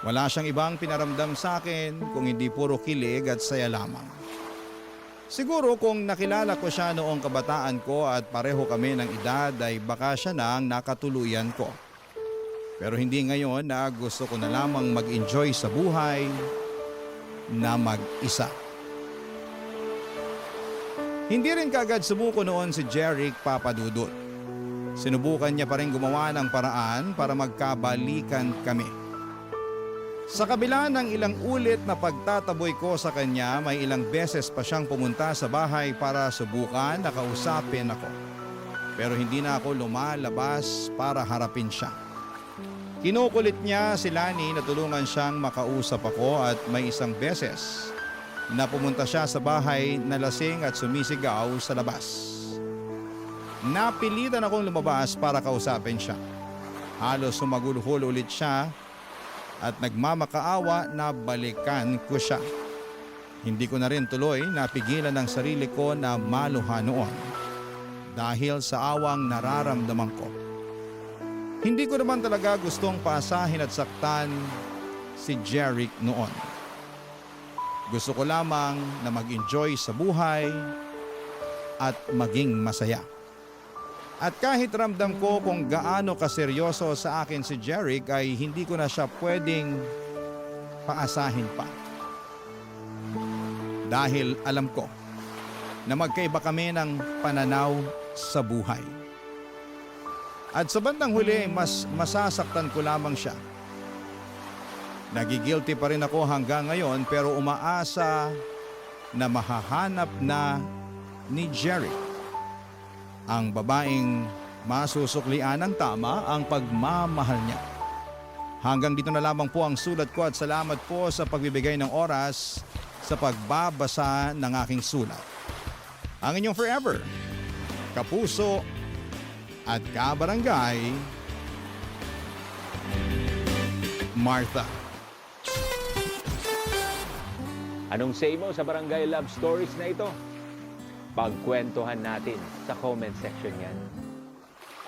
Wala siyang ibang pinaramdam sa akin kung hindi puro kilig at saya lamang. Siguro kung nakilala ko siya noong kabataan ko at pareho kami ng edad ay baka siya na ang nakatuluyan ko. Pero hindi ngayon na gusto ko na lamang mag-enjoy sa buhay na mag-isa. Hindi rin kagad sumuko noon si Jeric, Papa Dudut. Sinubukan niya pa rin gumawa ng paraan para magkabalikan kami. Sa kabila ng ilang ulit na pagtataboy ko sa kanya, may ilang beses pa siyang pumunta sa bahay para subukan na kausapin ako. Pero hindi na ako lumalabas para harapin siya. Kinukulit niya si Lani na tulungan siyang makausap ako at may isang beses na pumunta siya sa bahay na lasing at sumisigaw sa labas. Napilitan akong lumabas para kausapin siya. Halos sumagulhol ulit siya at nagmamakaawa na balikan ko siya. Hindi ko na rin tuloy napigilan ang sarili ko na maluha noon dahil sa awang nararamdaman ko. Hindi ko naman talaga gustong paasahin at saktan si Jeric noon. Gusto ko lamang na mag-enjoy sa buhay at maging masaya. At kahit ramdam ko kung gaano kaseryoso sa akin si Jeric ay hindi ko na siya pwedeng paasahin pa. Dahil alam ko na magkaiba kami ng pananaw sa buhay. At sa bandang huli, mas masasaktan ko lamang siya. Nagigilty pa rin ako hanggang ngayon pero umaasa na mahahanap na ni Jeric ang babaeng masusuklian ng tama ang pagmamahal niya. Hanggang dito na lamang po ang sulat ko at salamat po sa pagbibigay ng oras sa pagbabasa ng aking sulat. Ang inyong forever, kapuso at kabarangay, Martha. Anong say mo sa Barangay Love Stories na ito? Pagkwentuhan natin sa comment section yan.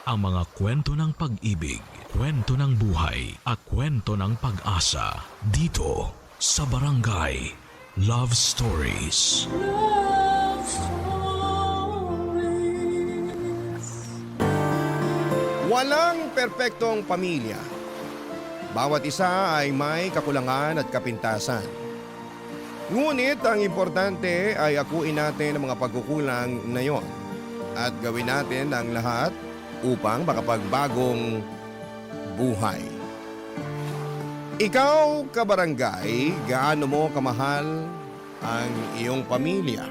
Ang mga kwento ng pag-ibig, kwento ng buhay at kwento ng pag-asa dito sa Barangay Love Stories. Walang perpektong pamilya. Bawat isa ay may kakulangan at kapintasan. Ngunit ang importante ay akuin natin ang mga pagkukulang na yon at gawin natin ang lahat upang makapagbagong buhay. Ikaw, kabarangay, gaano mo kamahal ang iyong pamilya?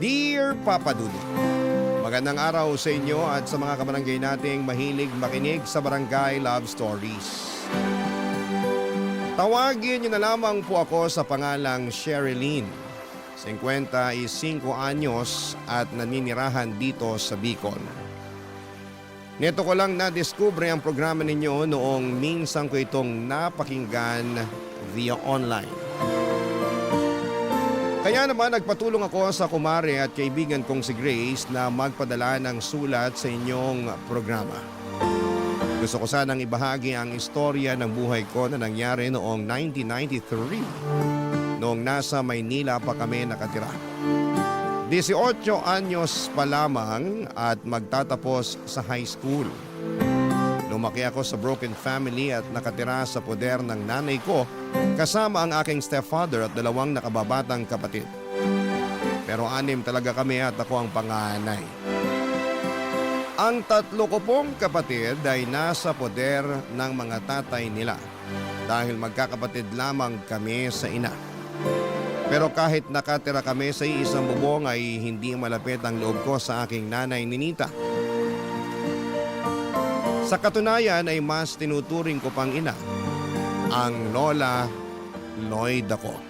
Dear Papa Dudut, magandang araw sa inyo at sa mga kabarangay nating mahilig makinig sa Barangay Love Stories. Tawagin niyo na lamang po ako sa pangalang Sherilyn. 55 anyos at naninirahan dito sa Bicol. Neto ko lang na-discover ang programa ninyo noong minsan ko itong napakinggan via online. Kaya naman nagpatulong ako sa kumare at kaibigan kong si Grace na magpadala ng sulat sa inyong programa. Gusto ko sanang ibahagi ang istorya ng buhay ko na nangyari noong 1993 noong nasa Maynila pa kami nakatira. 18 anyos pa lamang at magtatapos sa high school. Lumaki ako sa broken family at nakatira sa poder ng nanay ko kasama ang aking stepfather at 2 nakababatang kapatid. Pero 6 talaga kami at ako ang panganay. Ang 3 ko pong kapatid ay nasa poder ng mga tatay nila dahil magkakapatid lamang kami sa ina. Pero kahit nakatira kami sa isang bubong ay hindi malapit ang loob ko sa aking nanay Ninita. Sa katunayan ay mas tinuturing ko pang ina, ang Lola Lloyd ako.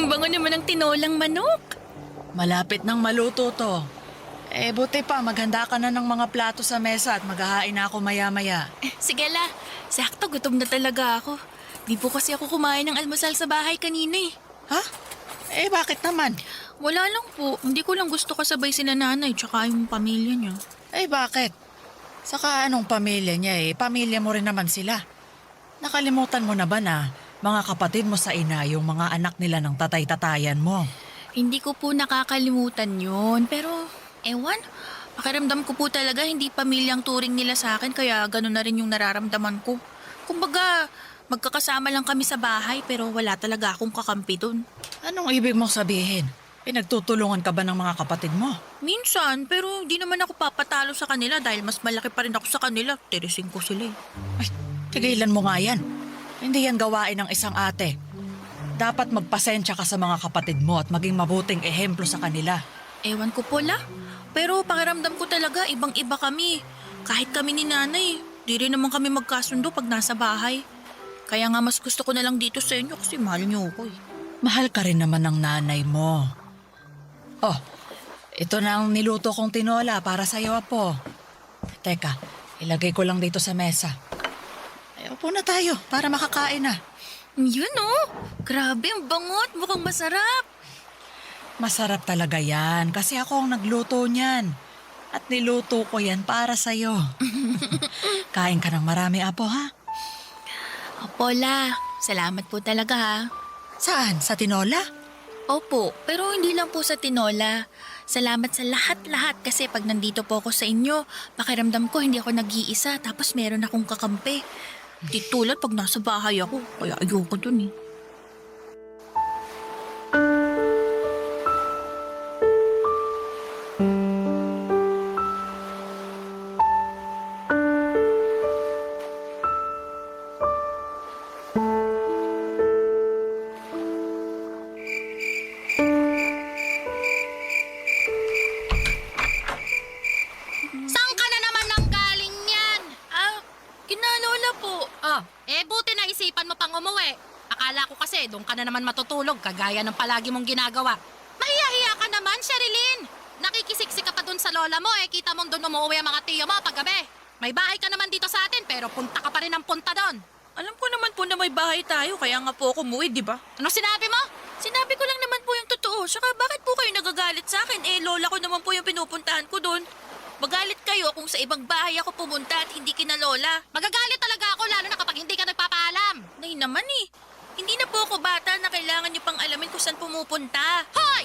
Bango naman ang tinolang manok. Malapit nang maluto to. Buti pa, maghanda ka na ng mga plato sa mesa at maghahain na ako maya-maya. Sige la, sakto gutom na talaga ako. Di po kasi ako kumain ng almusal sa bahay kanina eh. Ha? Bakit naman? Wala lang po, hindi ko lang gusto kasabay sila nanay tsaka yung pamilya niya. Bakit? Saka anong pamilya niya pamilya mo rin naman sila. Nakalimutan mo na ba na mga kapatid mo sa ina yung mga anak nila ng tatay-tatayan mo? Hindi ko po nakakalimutan yun, pero ewan, pakiramdam ko po talaga hindi pamilyang turing nila sa akin kaya gano'n na rin yung nararamdaman ko. Kumbaga, magkakasama lang kami sa bahay pero wala talaga akong kakampi dun. Anong ibig mong sabihin? Pinagtutulungan ka ba ng mga kapatid mo? Minsan, pero hindi naman ako papatalo sa kanila dahil mas malaki pa rin ako sa kanila. Tirising ko sila eh. Ay, tigilan mo nga yan. Hindi yan gawain ng isang ate. Dapat magpasensya ka sa mga kapatid mo at maging mabuting ehemplo sa kanila. Ewan ko po la, pero pakiramdam ko talaga ibang-iba kami. Kahit kami ni nanay, Di rin naman kami magkasundo pag nasa bahay. Kaya nga mas gusto ko na lang dito sa inyo kasi mahal niyo ako eh. Mahal ka rin naman ng nanay mo. Oh, ito na ang niluto kong tinola para sa'yo, Apo. Teka, ilagay ko lang dito sa mesa. Ay, upo na tayo para makakain na. Yun oh! Grabe, ang bangot. Mukhang masarap. Masarap talaga yan kasi ako ang nagluto niyan. At niluto ko yan para sa'yo. Kain ka ng marami, Apo, ha? Apola, salamat po talaga ha. Saan? Sa tinola? Opo, pero hindi lang po sa tinola. Salamat sa lahat-lahat kasi pag nandito po ako sa inyo, pakiramdam ko hindi ako nag-iisa tapos meron akong kakampi. Di tulad pag nasa bahay ako, kaya ayoko dun eh. Saan ka na naman nang galing yan? Kinalola po. Buti na isipan mo pang umuwi. Akala ko kasi doon ka na naman matutulog kagaya ng palagi mong ginagawa. Mahiya-hiya ka naman, Sherilyn. Nakikisiksi ka pa doon sa lola mo kita mong doon umuwi ang mga tiyo mo paggabi. May bahay ka naman dito sa atin pero punta ka pa rin ng punta doon. Alam ko naman po na may bahay tayo kaya nga po ako umuwi, di ba? Ano sinabi mo? Sinabi ko lang naman po yung totoo. Saka bakit po kayo nagagalit sa akin? Lola ko naman po yung pinupuntahan ko doon. Magalit kayo kung sa ibang bahay ako pumunta at hindi kina lola. Magagalit talaga ako lalo na kapag hindi ka nagpapaalam. Nay naman eh. Hindi na po ako bata na kailangan niyo pang alamin kung saan pumupunta. Hoy!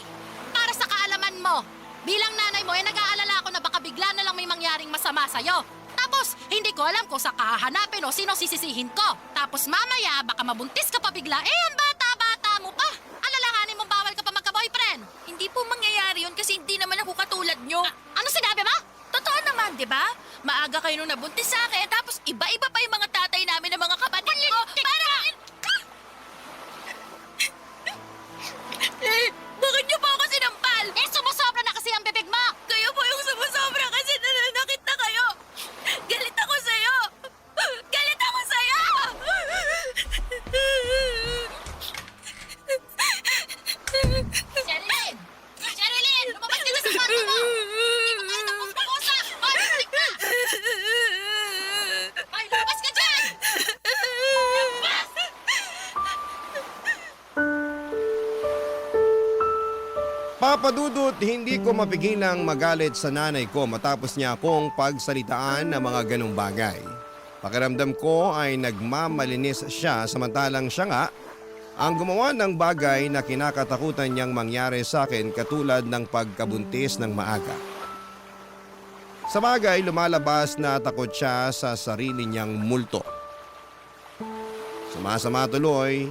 Para sa kaalaman mo, bilang nanay mo nag-aalala ako na baka bigla na lang may mangyaring masama sa'yo. Tapos, hindi ko alam kung sa kahanapin o sino sisisihin ko. Tapos mamaya, baka mabuntis ka pa bigla. Ang bata-bata mo pa. Alalahanin mo bawal ka pa magka-boyfriend. Hindi po mangyayari yun kasi hindi naman ako katulad nyo. Ano sinabi mo? Totoo naman, di ba? Maaga kayo nung nabuntis sa akin, tapos iba-iba pa yung mga tatay namin ng mga kapatid ko. Bakit niyo po ako sinampal? Sumusobra na kasi ang bibig mo. Kayo po yung sumusobra kasi nananakit na kayo. Galit ako sa'yo. Galit ako sa'yo! Sherilyn! Sherilyn! Lumabas ka na sa kwarto mo! Hindi ko kahit tapos mag-usap! Hoy, balik na! Hoy, lumabas ka dyan! Lumabas! Papa Dudut, hindi ko mapigilang magalit sa nanay ko matapos niya akong pagsalitaan ng mga ganong bagay. Pakiramdam ko ay nagmamalinis siya samantalang siya nga ang gumawa ng bagay na kinakatakutan niyang mangyari sa akin katulad ng pagkabuntis ng maaga. Sa bagay, lumalabas na takot siya sa sarili niyang multo. Sumasama tuloy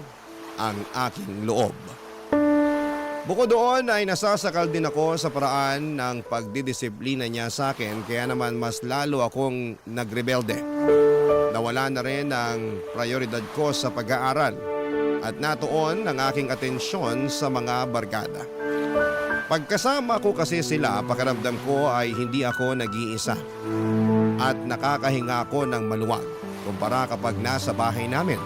ang aking loob. Bukod doon ay nasasakal din ako sa paraan ng pagdidisiplina niya sa akin kaya naman mas lalo akong nagrebelde. Nawala na rin ang prioridad ko sa pag-aaral at natuon ang aking atensyon sa mga barkada. Pagkasama ko kasi sila, pakiramdam ko ay hindi ako nag-iisa at nakakahinga ako ng maluwag kumpara kapag nasa bahay namin.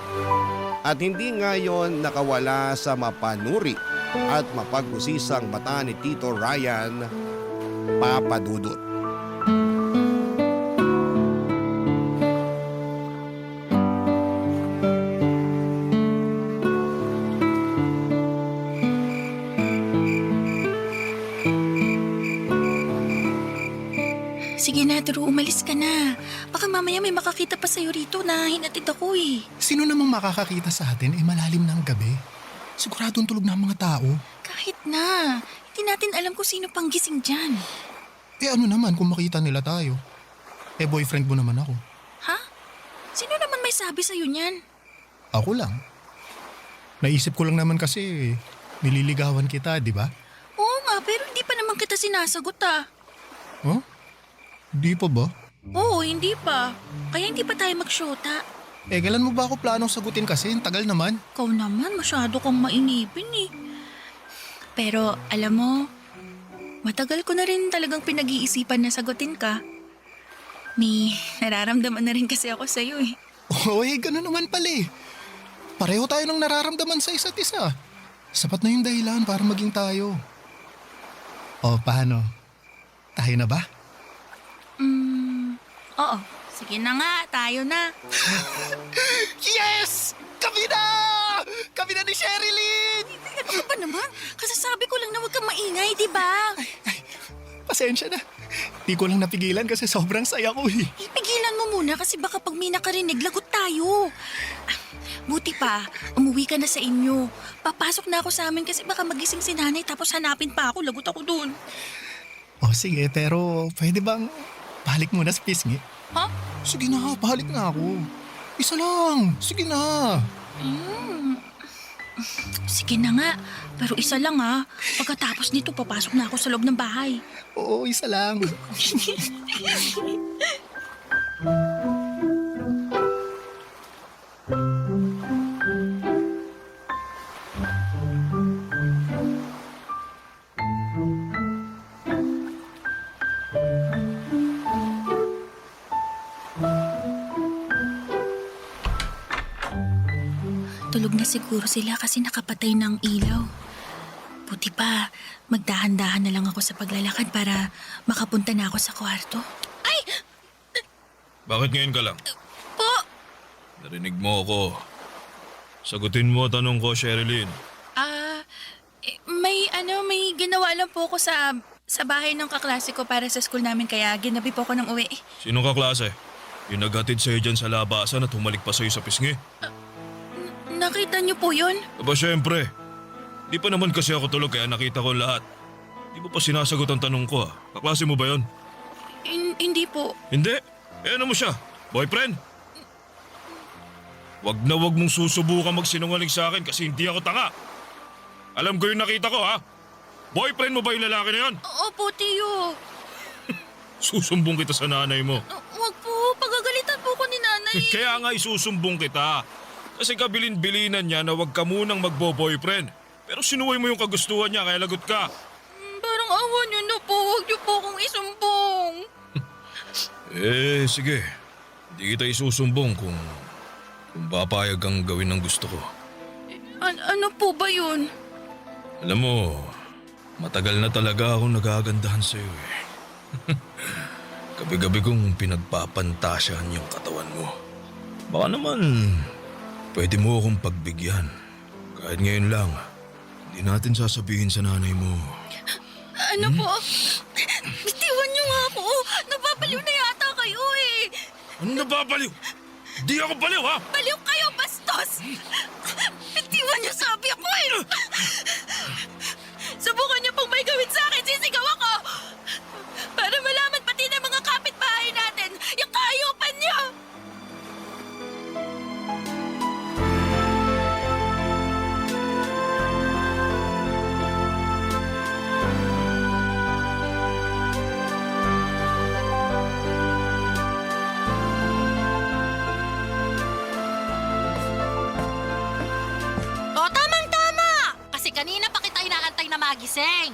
At hindi ngayon nakawala sa mapanuri at mapag-usisang mata ni Tito Ryan, Papa Dudut. Sige na, Drew, umalis ka na. Baka mamaya may makakita pa sa'yo rito na hinatid ako eh. Sino namang makakakita sa atin malalim ng gabi? Siguradong tulog na ang mga tao. Kahit na. Hindi natin alam kung sino pang gising dyan. Ano naman kung makita nila tayo? Boyfriend mo naman ako. Ha? Sino naman may sabi sa'yo niyan? Ako lang. Naisip ko lang naman kasi nililigawan kita, di ba? Oo nga, pero hindi pa naman kita sinasagot ah. Huh? Di pa ba? Oo, hindi pa. Kaya hindi pa tayo magsyota. Kailan mo ba ako planong sagutin kasi? Ang tagal naman. Ikaw naman, masyado kang mainipin eh. Pero alam mo, matagal ko na rin talagang pinag-iisipan na sagutin ka. May nararamdaman na rin kasi ako sa'yo eh. Oy, gano'n naman pala eh. Pareho tayo ng nararamdaman sa isa't isa. Sapat na yung dahilan para maging tayo. O, paano? Tayo na ba? Oo, sige na nga, tayo na. Yes! Kami na! Kami na ni Sherilyn! Ano ba naman? Kasasabi ko lang na huwag kang maingay, di ba? Pasensya na. Di ko lang napigilan kasi sobrang saya ko eh. Ipigilan mo muna kasi baka pag may nakarinig, lagot tayo. Buti pa, umuwi ka na sa inyo. Papasok na ako sa amin kasi baka magising si nanay tapos hanapin pa ako, lagot ako dun. O sige, pero pwede bang balik muna sa pisngi? Ha? Sige na, balik na ako. Isa lang, sige na. Sige na nga, pero isa lang ha. Pagkatapos nito, papasok na ako sa loob ng bahay. Oo, isa lang. Tulog na siguro sila kasi nakapatay ng ilaw. Buti pa, magdahan-dahan na lang ako sa paglalakad para makapunta na ako sa kwarto. Ay! Bakit ngayon ka lang? Po! Narinig mo ako. Sagutin mo tanong ko, Sherilyn. May ginawa lang po ako sa bahay ng kaklase ko para sa school namin kaya ginabi po ako ng uwi. Sino ka klase? Yung naghatid sa'yo dyan sa labasan at humalik pa sa'yo sa pisngi? Nakita niyo po yun? Aba syempre. Di pa naman kasi ako tulog kaya nakita ko lahat. Di mo pa sinasagot ang tanong ko ha? Kaklase mo ba yon? Hindi po. Hindi? Eh ano mo siya? Boyfriend? Wag na wag mong susubukan magsinungaling sa akin kasi hindi ako tanga. Alam ko yung nakita ko ha? Boyfriend mo ba yung lalaki na yon? Opo, Tiyo. Susumbong kita sa nanay mo. Wag po, pagagalitan po ko ni nanay. Kaya nga isusumbong kita. Kasi kabilin-bilinan niya na wag ka munang magbo-boyfriend. Pero sinuway mo yung kagustuhan niya kaya lagot ka. Parang awa niyo na po, wag niyo po akong isumbong. Sige. Hindi kita isusumbong kung papayag kang gawin ang gusto ko. Ano po ba yun? Alam mo, matagal na talaga akong nagagandahan sa'yo eh. Gabi-gabi kong pinagpapantasyahan yung katawan mo. Baka naman, pwede mo akong pagbigyan. Kahit ngayon lang, hindi natin sasabihin sa nanay mo. Ano po? Bitiwan niyo nga ako. Napapaliw na yata kayo eh. Ano nababaliw? Di ako baliw ha! Baliw kayo, bastos! Bitiwan niyo sabi ako eh. Subukan niyo pong may gawin sa akin, sisigaw ako. Para malaman pati ng mga kapitbahay natin yung kaayupan niyo. O, tamang-tama! Kasi kanina pa kita inaantay na magising.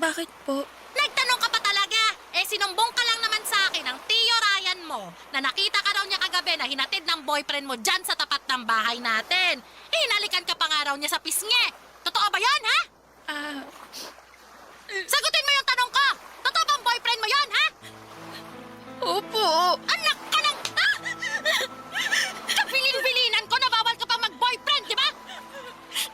Bakit po? Nagtanong ka pa talaga? Sinumbong ka lang naman sa akin ang Tio Ryan mo na nakita ka raw niya kagabi na hinatid ng boyfriend mo dyan sa tapat ng bahay natin. Hinalikan ka pa nga raw niya sa pisngi. Totoo ba yan, ha? Sagutin mo yung tanong ko! Totoo bang boyfriend mo yon, ha? Opo. Anak ka ng... Kabilin-bilinan ko, nabawal ka pa mag-boyfriend, di ba?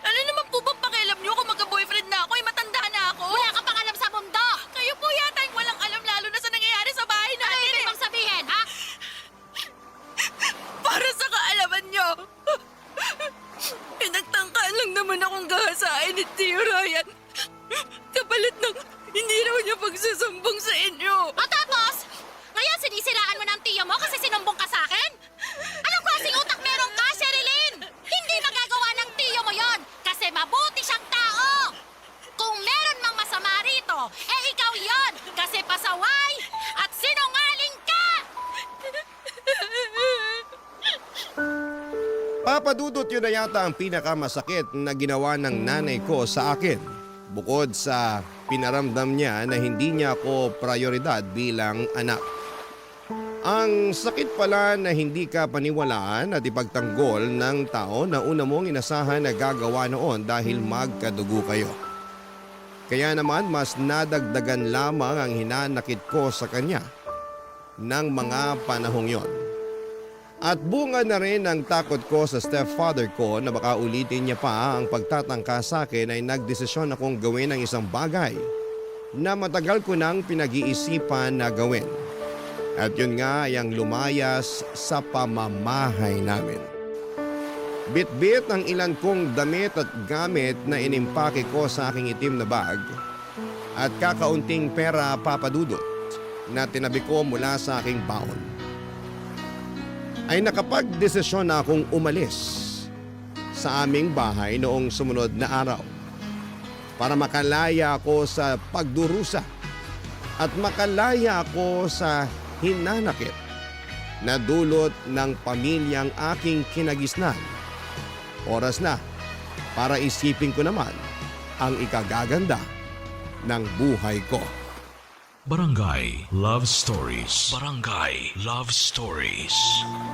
Ano naman po bang pakialam niyo kung magka-boyfriend na ako? Matanda na ako. Wala ka pang alam sa mundo! Kayo po yata yung walang alam lalo na sa nangyayari sa bahay Ano natin. ibig mong sabihin, ha? Para sa kaalaman niyo. Pinagtangkaan lang naman akong gahasain ni Tio Ryan. Kapalit ng hindi raw niya pagsusumbong sa inyo. O tapos, ngayon sinisiraan mo ng tiyo mo kasi sinumbong ka sa akin? Anong klaseng utak meron ka, Sherilyn? Hindi magagawa ng tiyo mo yon kasi mabuti siyang tao. Kung meron mang masama rito, ikaw yon kasi pasaway at sinungaling ka! Papa Dudut, yun na yata ang pinakamasakit na ginawa ng nanay ko sa akin. Bukod sa pinaramdam niya na hindi niya ako prioridad bilang anak. Ang sakit pala na hindi ka paniwalaan at ipagtanggol ng tao na una mong inasahan na gagawa noon dahil magkadugo kayo. Kaya naman mas nadagdagan lamang ang hinanakit ko sa kanya ng mga panahong yon. At bunga na rin ang takot ko sa stepfather ko na baka ulitin niya pa ang pagtatangka sa akin ay nagdesisyon akong gawin ang isang bagay na matagal ko nang pinag-iisipan na gawin. At yun nga ay ang lumayas sa pamamahay namin. Bit-bit ang ilan kong damit at gamit na inimpake ko sa aking itim na bag at kakaunting pera papadudot na tinabi ko mula sa aking baon. Ay nakapagdesisyon na akong umalis sa aming bahay noong sumunod na araw para makalaya ako sa pagdurusa at makalaya ako sa hinanakit na dulot ng pamilyang aking kinagisnan. Oras na para isipin ko naman ang ikagaganda ng buhay ko. Barangay Love Stories. Barangay Love Stories.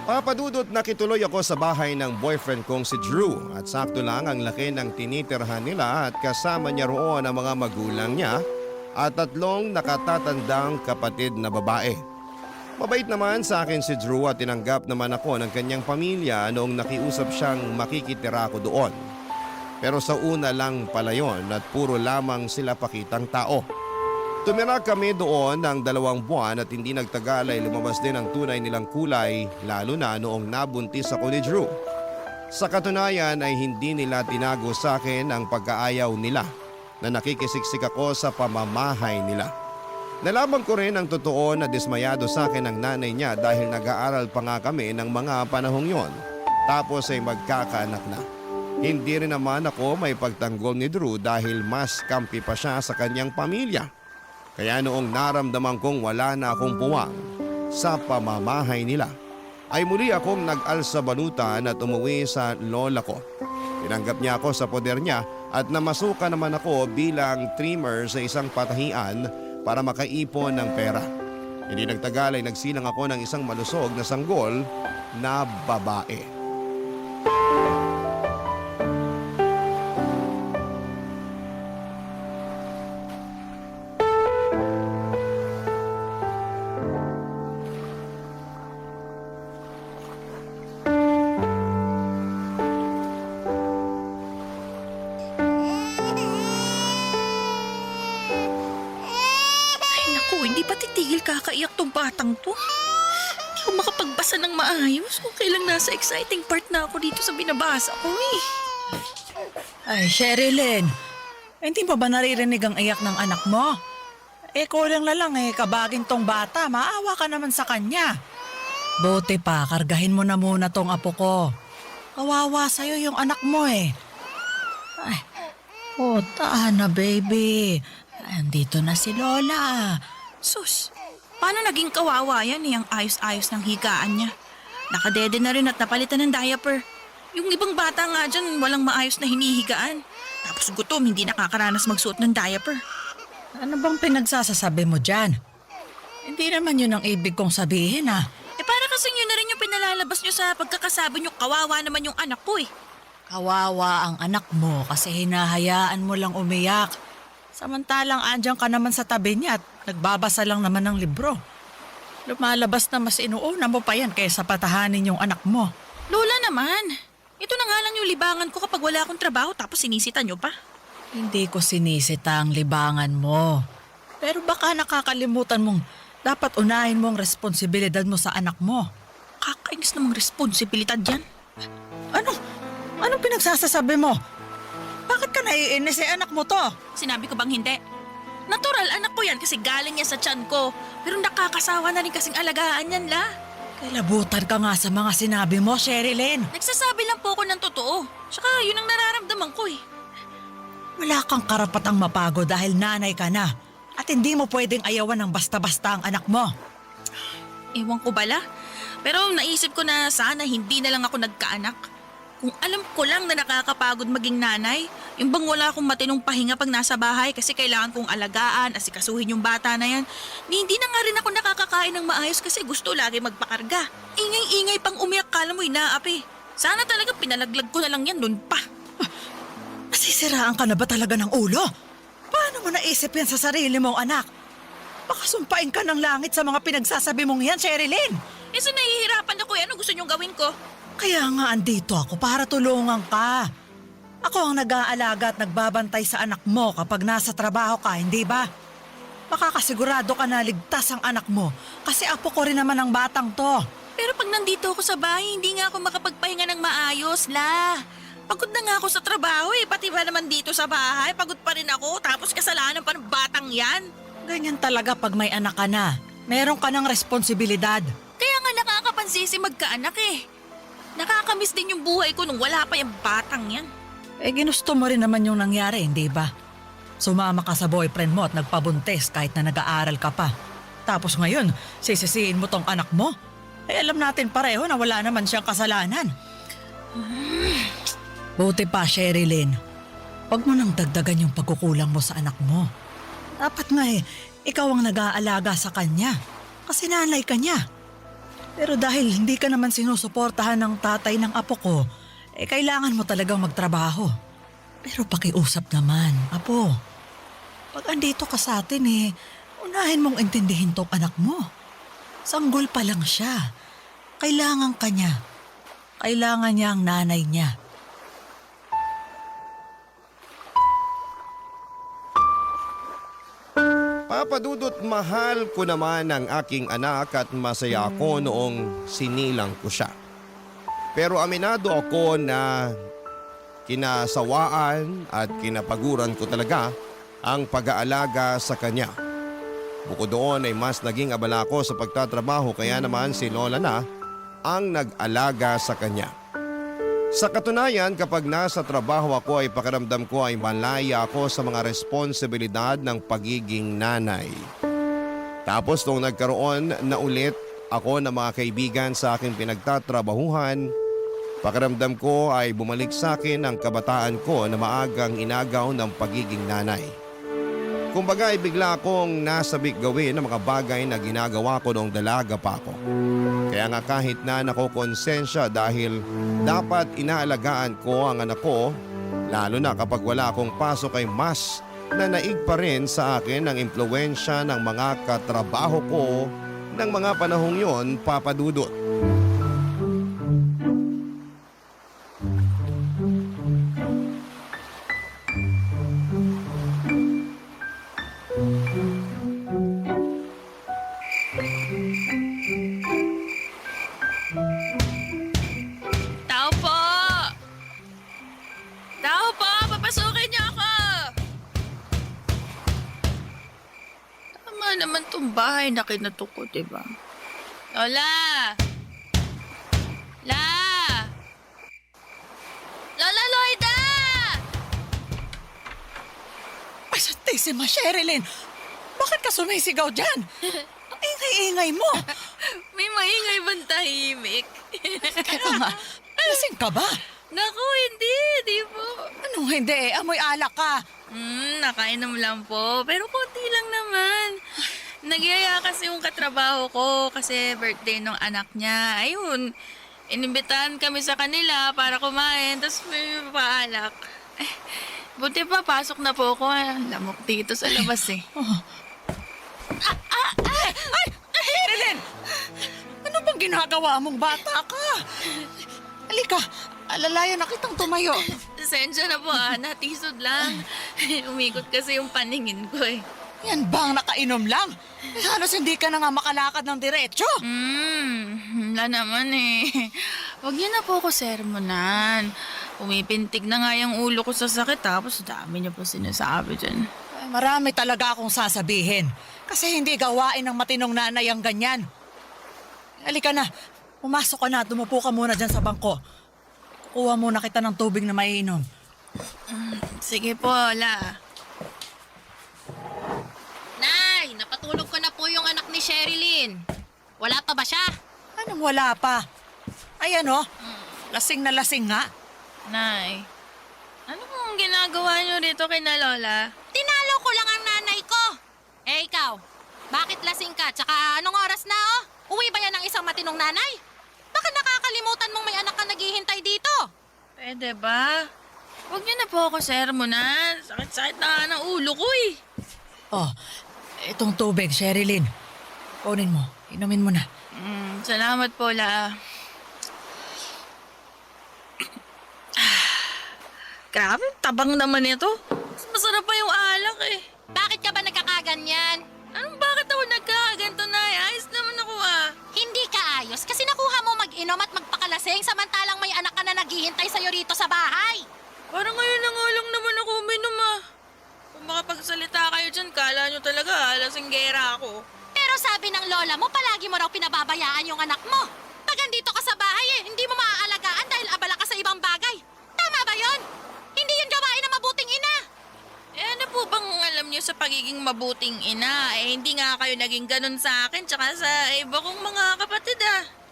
Papadudot nakituloy ako sa bahay ng boyfriend kong si Drew at sakto lang ang laki ng tinitirhan nila at kasama niya roon ang mga magulang niya at 3 nakatatandang kapatid na babae. Mabait naman sa akin si Drew at tinanggap naman ako ng kanyang pamilya noong nakiusap siyang makikitira ko doon. Pero sa una lang pala yon at puro lamang sila pakitang tao. Tumira kami doon ng 2 buwan at hindi nagtagal ay lumabas din ang tunay nilang kulay lalo na noong nabuntis ako ni Drew. Sa katunayan ay hindi nila tinago sa akin ang pagkaayaw nila na nakikisiksik ako sa pamamahay nila. Nalaman ko rin ang totoo na dismayado sa akin ang nanay niya dahil nag-aaral pa nga kami ng mga panahong yon. Tapos ay magkakaanak na. Hindi rin naman ako may pagtanggol ni Drew dahil mas kampi pa siya sa kanyang pamilya. Kaya noong naramdaman kong wala na akong puwang sa pamamahay nila, ay muli akong nag-alsa banutan at umuwi sa lola ko. Tinanggap niya ako sa poder niya at namasukan naman ako bilang trimmer sa isang patahian para makaipon ng pera. Hindi nagtagal ay nagsilang ako ng isang malusog na sanggol na babae. Kakaiyak tong batang to. Hindi ako makapagbasa ng maayos. Okay lang nasa exciting part na ako dito sa binabasa ko eh. Ay, Sherilyn, hindi pa ba naririnig ang iyak ng anak mo? Kulang na lang kabaging tong bata. Maawa ka naman sa kanya. Buti pa, kargahin mo na muna tong apo ko. Kawawa sa'yo yung anak mo eh. Ay, na baby. Andito na si Lola. Sus, paano naging kawawa yan ang ayos-ayos ng higaan niya? Nakadede na rin at napalitan ng diaper. Yung ibang bata nga dyan walang maayos na hinihigaan. Tapos gutom, hindi nakakaranas magsuot ng diaper. Ano bang pinagsasasabi mo dyan? Hindi naman yun ang ibig kong sabihin Para kasing yun na rin yung pinalalabas nyo sa pagkakasabi nyo, kawawa naman yung anak ko eh. Kawawa ang anak mo kasi hinahayaan mo lang umiyak. Samantalang andyan ka naman sa tabi niya at nagbabasa lang naman ng libro. Lumalabas na mas inuuna mo pa yan kaysa patahanin yung anak mo. Lola naman, ito na nga lang yung libangan ko kapag wala akong trabaho tapos sinisita nyo pa. Hindi ko sinisita ang libangan mo. Pero baka nakakalimutan mong dapat unahin mo ang responsibilidad mo sa anak mo. Kakainis namang responsibilidad yan. Anong pinagsasasabi mo? Bakit ka naiinis anak mo to? Sinabi ko bang hindi? Natural, anak ko yan kasi galing niya sa tiyan ko. Pero nakakasawa na rin kasing alagaan yan la. Kailabutan ka nga sa mga sinabi mo, Sherilyn. Nagsasabi lang po ako ng totoo. Tsaka yun ang nararamdaman ko eh. Wala kang karapatang mapago dahil nanay ka na. At hindi mo pwedeng ayawan ng basta-basta ang anak mo. Ewan ko bala. Pero naisip ko na sana hindi na lang ako nagkaanak. Kung alam ko lang na nakakapagod maging nanay, yung bang wala akong matinong pahinga pag nasa bahay kasi kailangan kong alagaan, asikasuhin yung bata na yan. Hindi na nga rin ako nakakakain ng maayos kasi gusto lagi magpakarga. Ingay-ingay pang umiyak, kala mo inaapi. Sana talaga pinalaglag ko na lang yan dun pa. Nasisiraan ka na ba talaga ng ulo? Paano mo naisip yan sa sarili mong anak? Baka sumpain ka ng langit sa mga pinagsasabi mong yan, Sherilyn. Eh, so nahihirapan ako, ano gusto niyong gawin ko? Kaya nga andito ako para tulungan ka. Ako ang nag-aalaga at nagbabantay sa anak mo kapag nasa trabaho ka, hindi ba? Makakasigurado ka na ligtas ang anak mo kasi apo ko rin naman ang batang to. Pero pag nandito ako sa bahay, hindi nga ako makapagpahinga ng maayos, La. Pagod na nga ako sa trabaho pati ba naman dito sa bahay, pagod pa rin ako, tapos kasalanan pa ng batang yan. Ganyan talaga pag may anak ka na. Meron ka ng responsibilidad. Kaya nga nakakapansisi magkaanak Nakakamiss din yung buhay ko nung wala pa yung batang yan. Ginusto mo rin naman yung nangyari, hindi ba? Sumama ka sa boyfriend mo at nagpabuntis kahit na nag-aaral ka pa. Tapos ngayon, sisisiin mo tong anak mo? Alam natin pareho na wala naman siyang kasalanan. Buti pa, Sherilyn. Huwag mo nang dagdagan yung pagkukulang mo sa anak mo. Dapat nga ikaw ang nag-aalaga sa kanya. Kasi nanay ka niya. Pero dahil hindi ka naman sinusuportahan ng tatay ng apo ko, kailangan mo talagang magtrabaho. Pero pakiusap naman, apo. Pag andito ka sa atin unahin mong intindihin tong anak mo. Sanggol pa lang siya. Kailangan ka niya. Kailangan niya ang nanay niya. Papa Dudut, mahal ko naman ang aking anak at masaya ako noong sinilang ko siya. Pero aminado ako na kinasawaan at kinapaguran ko talaga ang pag-aalaga sa kanya. Bukod doon ay mas naging abala ko sa pagtatrabaho kaya naman si Lola na ang nag-alaga sa kanya. Sa katunayan, kapag nasa trabaho ako ay pakiramdam ko ay malaya ako sa mga responsibilidad ng pagiging nanay. Tapos nung nagkaroon na ulit ako ng mga kaibigan sa aking pinagtatrabahuhan, pakiramdam ko ay bumalik sa akin ang kabataan ko na maagang inagaw ng pagiging nanay. Kumbaga ay bigla akong nasabik gawin ng mga bagay na ginagawa ko noong dalaga pa ako. Kaya nga kahit na nakokonsensya dahil dapat inaalagaan ko ang anak ko, lalo na kapag wala akong pasok ay mas nanaig pa rin sa akin ang impluwensya ng mga katrabaho ko ng mga panahong yon, Papa Dudut. Tao po! Tao po! Papasukin niyo ako! Tama naman tong bahay na kinatuko, diba? Lola! La! Lola Loida! Ay, Santísima, Sherilyn! Bakit ka sumisigaw dyan? Ang ingay-ingay mo! May maingay bang tahimik? Kaya nga, lasing ka ba? Naku, hindi. Di po. Anong hindi? Amoy alak ka. Nakainom lang po. Pero konti lang naman. Nagyaya kasi yung katrabaho ko kasi birthday ng anak niya. Ayun, inimbitahan kami sa kanila para kumain. Tapos may paalak. Buti pa, pasok na po ako. Lamok dito sa labas Ay! Sherilyn! Ano bang ginagawa mong bata ka? Halika, alalayan na kitang tumayo. Sensya na po natisod lang. Umikot kasi yung paningin ko Yan ba ang nakainom lang? Halos hindi ka na nga makalakad ng diretso. Wala naman Huwag niyo na po ako sermonan. Pumipintig na nga yung ulo ko sa sakit tapos dami niyo po sinasabi dyan. Marami talaga akong sasabihin. Kasi hindi gawain ng matinong nanay ang ganyan. Halika na, pumasok ka na at dumupo ka muna dyan sa bangko. Kuha muna kita ng tubig na maiinom. Sige po, La. Nay, napatulog ko na po yung anak ni Sherilyn. Wala pa ba siya? Anong wala pa? Ayan lasing na lasing nga. Nay, ano pong ginagawa niyo rito kay na Lola? Tinalo ko lang ang nanay ko. Eh ikaw, bakit lasing ka? Tsaka anong oras na Uwi ba yan ng isang matinong nanay? Baka nakakalimutan mong may anak ka naghihintay dito. Pwede ba? Huwag niyo na po ako sermonan. Sakit-sakit na nga ng ulo ko eh. Oh, itong tubig, Sherilyn. Kunin mo. Inumin mo na. Salamat po, La. Grabe, tabang naman ito. Mas masarap pa yung alak eh. Bakit ka ba nagkakaganyan? Anong bakit ako nagkakaganto na? Ayos naman ako Hindi ka ayos kasi nakuha mo mag-inom at magpakalasing samantalang may anak ka na naghihintay sa'yo rito sa bahay. Parang ngayon na nga lang naman ako uminom Kung makapagsalita kayo dyan, kala nyo talaga lasinggera ako. Pero sabi ng lola mo, palagi mo raw pinababayaan yung anak mo. Pag andito ka sa bahay hindi mo maaalagaan dahil abala ka sa ibang bagay. Tama ba yon? Hindi yun gawain ng mabuting ina. Ano po bang alam niyo sa pagiging mabuting ina? Hindi nga kayo naging ganun sa akin tsaka sa iba kong mga kapatid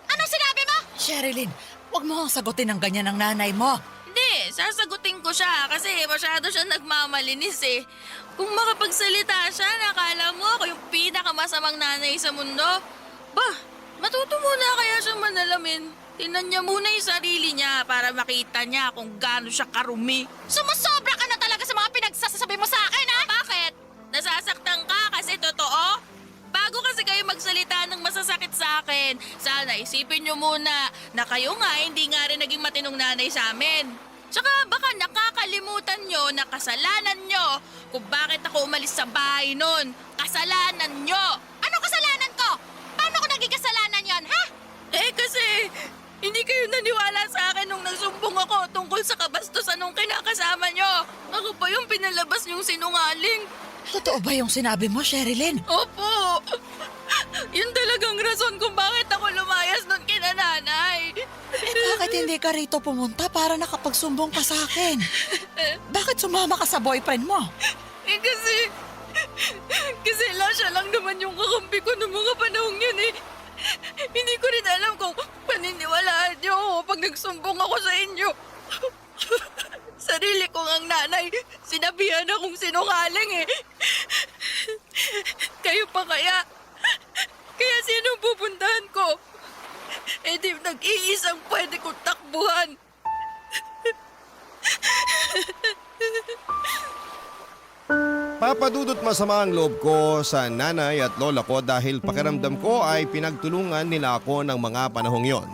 Anong sinabi mo? Sherilyn, huwag mo akong sagutin ng ganyan ng nanay mo. Hindi, sasagutin ko siya kasi masyado siya nagmamalinis eh. Kung makapagsalita siya, nakala mo ako yung pinakamasamang nanay sa mundo. Bah, matuto muna kaya siyang manalamin. Tingnan niya muna yung sarili niya para makita niya kung gaano siya karumi. Sumusobra ka na talaga sa mga pinagsasabi mo sa akin, Bakit? Nasasaktan ka kasi totoo? Bago kasi kayo magsalita ng masasakit sa akin, sana isipin niyo muna na kayo nga hindi nga rin naging matinong nanay sa amin. Tsaka baka nakakalimutan niyo na kasalanan niyo kung bakit ako umalis sa bahay nun. Kasalanan niyo! Ano kasalanan ko? Paano ko naging kasalanan yon, ha? Kasi hindi kayo naniwala sa akin nung nagsumbong ako tungkol sa kabastusan nung kinakasama niyo. Ako pa yung pinalabas niyong sinungaling. Totoo ba yung sinabi mo, Sherilyn? Opo! Yun talagang rason kung bakit ako lumayas nun kina nanay. Bakit hindi ka rito pumunta para nakapagsumbong ka sa akin? Bakit sumama ka sa boyfriend mo? Kasi siya lang naman yung kakampi ko noong mga panahong yun eh. Hindi ko rin alam kung paniniwalaan niyo ako pag nagsumbong ako sa inyo. Sarili ko ngang nanay, sinabihan akong sinungaling eh. Kayo pa kaya? Kaya sinong pupuntahan ko? Di nag-iisang pwede kong takbuhan. Papadudot masama ang loob ko sa nanay at lola ko dahil pakiramdam ko ay pinagtulungan nila ako ng mga panahong yon.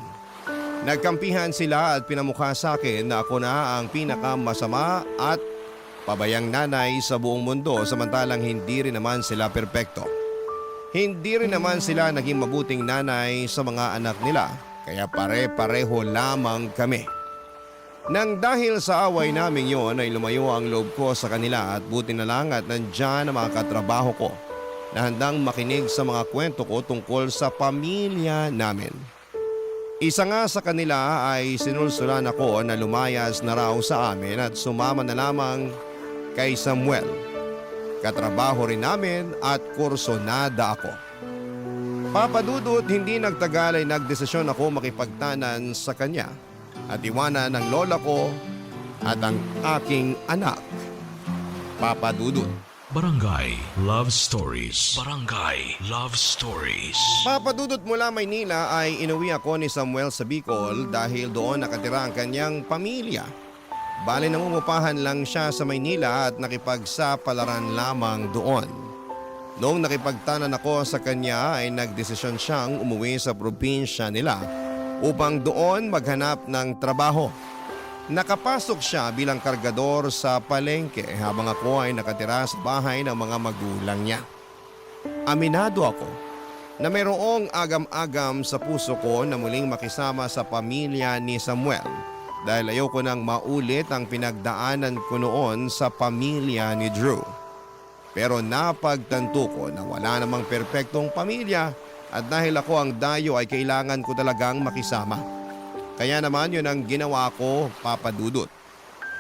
Nagkampihan sila at pinamukha sa akin na ako na ang pinakamasama at pabayang nanay sa buong mundo samantalang hindi rin naman sila perpekto. Hindi rin naman sila naging mabuting nanay sa mga anak nila kaya pare-pareho lamang kami. Nang dahil sa away namin yon ay lumayo ang loob ko sa kanila at buti na lang at nandyan ang mga katrabaho ko na handang makinig sa mga kwento ko tungkol sa pamilya namin. Isa nga sa kanila ay sinulsulan ako na lumayas na raw sa amin at sumama na lamang kay Samuel. Katrabaho rin namin at kursonada ako. Papadudot, hindi nagtagal ay nagdesisyon ako makipagtanan sa kanya at iwanan ng lola ko at ang aking anak. Papadudot. Barangay Love Stories. Barangay Love Stories. Papadudot mula Maynila ay inuwi ako ni Samuel sa Bicol dahil doon nakatira ang kanyang pamilya. Bale nangungupahan lang siya sa Maynila at nakipagsapalaran lamang doon. Noong nakipagtanan ako sa kanya ay nagdesisyon siyang umuwi sa probinsya nila upang doon maghanap ng trabaho. Nakapasok siya bilang kargador sa palengke habang ako ay nakatira sa bahay ng mga magulang niya. Aminado ako na mayroong agam-agam sa puso ko na muling makisama sa pamilya ni Samuel dahil ayoko nang maulit ang pinagdaanan ko noon sa pamilya ni Drew. Pero napagtanto ko na wala namang perpektong pamilya at dahil ako ang dayo ay kailangan ko talagang makisama. Kaya naman yun ang ginawa ko, papadudot.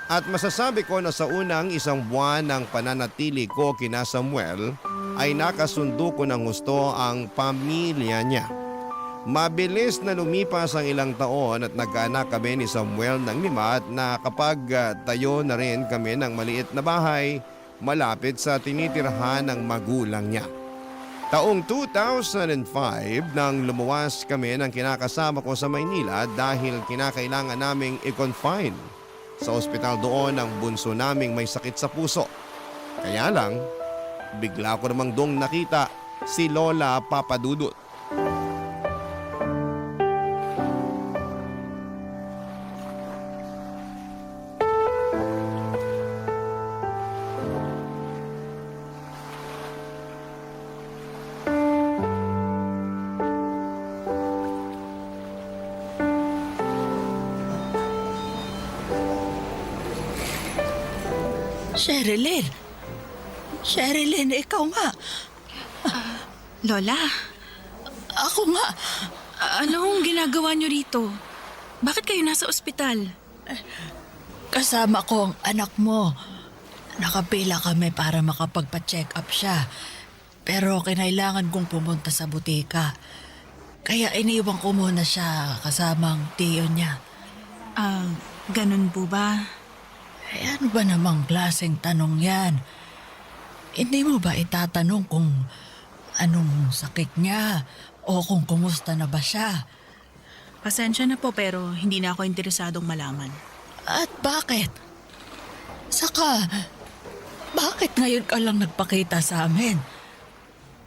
At masasabi ko na sa unang isang buwan ng pananatili ko kina Samuel ay nakasundo ko ng gusto ang pamilya niya. Mabilis na lumipas ang ilang taon at nagkaanak kami ni Samuel ng 5 at na kapag tayo na rin kami ng maliit na bahay malapit sa tinitirhan ng magulang niya. Taong 2005 nang lumuwas kami ng kinakasama ko sa Maynila dahil kinakailangan naming i-confine sa ospital doon ang bunso naming may sakit sa puso. Kaya lang, bigla ko namang dong nakita si Lola Papadudut. Sherilyn! Sherilyn, ikaw nga. Lola, Ako nga. anong ginagawa niyo rito? Bakit kayo nasa ospital? Kasama ko ang anak mo. Nakapila kami para makapagpa-check up siya. Pero kinailangan kong pumunta sa butika. Kaya iniwan ko muna siya kasamang tiyo niya. Ganun po ba? Ano ba namang klaseng tanong yan? Hindi mo ba itatanong kung anong sakit niya o kung kumusta na ba siya? Pasensya na po pero hindi na ako interesadong malaman. At bakit? Saka, bakit ngayon ka lang nagpakita sa amin?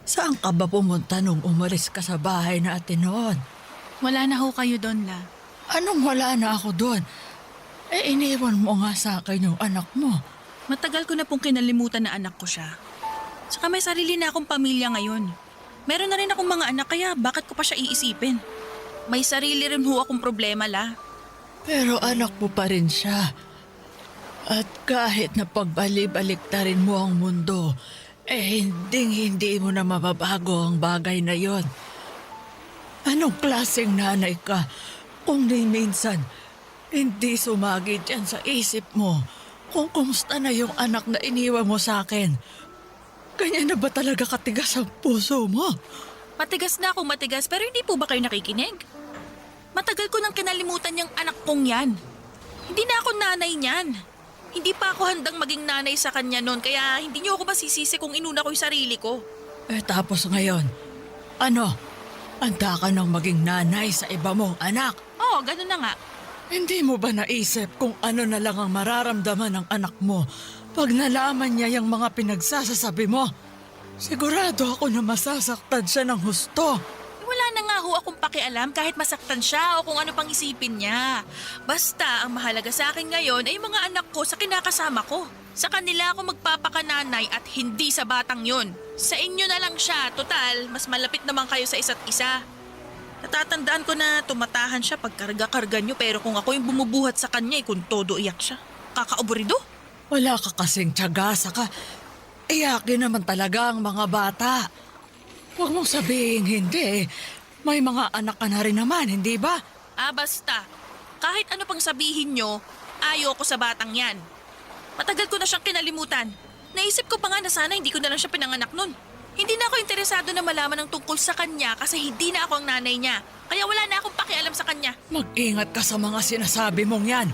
Saan ka ba pumunta nung umalis ka sa bahay natin noon? Wala na ho kayo doon, La. Anong wala na ako doon? Iniwan mo nga sa akin yung anak mo. Matagal ko na pong kinalimutan na anak ko siya. Saka may sarili na akong pamilya ngayon. Meron na rin akong mga anak kaya bakit ko pa siya iisipin? May sarili rin ho akong problema, La. Pero anak mo pa rin siya. At kahit na pagbalik-balik na rin mo ang mundo, hindi mo na mababago ang bagay na yon. Anong klaseng nanay ka kung di minsan hindi sumagi dyan sa isip mo kung kumusta na yung anak na iniwan mo sa akin? Ganyan na ba talaga katigas ang puso mo? Matigas na akong matigas pero hindi po ba kayo nakikinig? Matagal ko nang kinalimutan yung anak kong yan. Hindi na ako nanay niyan. Hindi pa ako handang maging nanay sa kanya noon kaya hindi niyo ako masisisi kung inuna ko yung sarili ko. Tapos ngayon, handa ka nang maging nanay sa iba mong anak? Oo, ganun na nga. Hindi mo ba naisip kung ano na lang ang mararamdaman ng anak mo pag nalaman niya yung mga pinagsasasabi mo? Sigurado ako na masasaktan siya ng husto. Wala na nga ho akong pakialam kahit masaktan siya o kung ano pang isipin niya. Basta ang mahalaga sa akin ngayon ay mga anak ko sa kinakasama ko. Sa kanila ako magpapakananay at hindi sa batang yun. Sa inyo na lang siya, total, mas malapit naman kayo sa isa't isa. Natatandaan ko na tumatahan siya pag karga-karga niyo pero kung ako yung bumubuhat sa kanya kung todo iyak siya. Kakaaburido. Wala ka kasing tiyaga, saka iyakin naman talaga ang mga bata. Huwag mong sabihin hindi. May mga anak ka na rin naman, hindi ba? Basta. Kahit ano pang sabihin nyo, ayoko sa batang yan. Matagal ko na siyang kinalimutan. Naisip ko pa nga na sana hindi ko na lang siya pinanganak nun. Hindi na ako interesado na malaman ng tungkol sa kanya kasi hindi na ako ang nanay niya. Kaya wala na akong pakialam sa kanya. Mag-ingat ka sa mga sinasabi mong yan.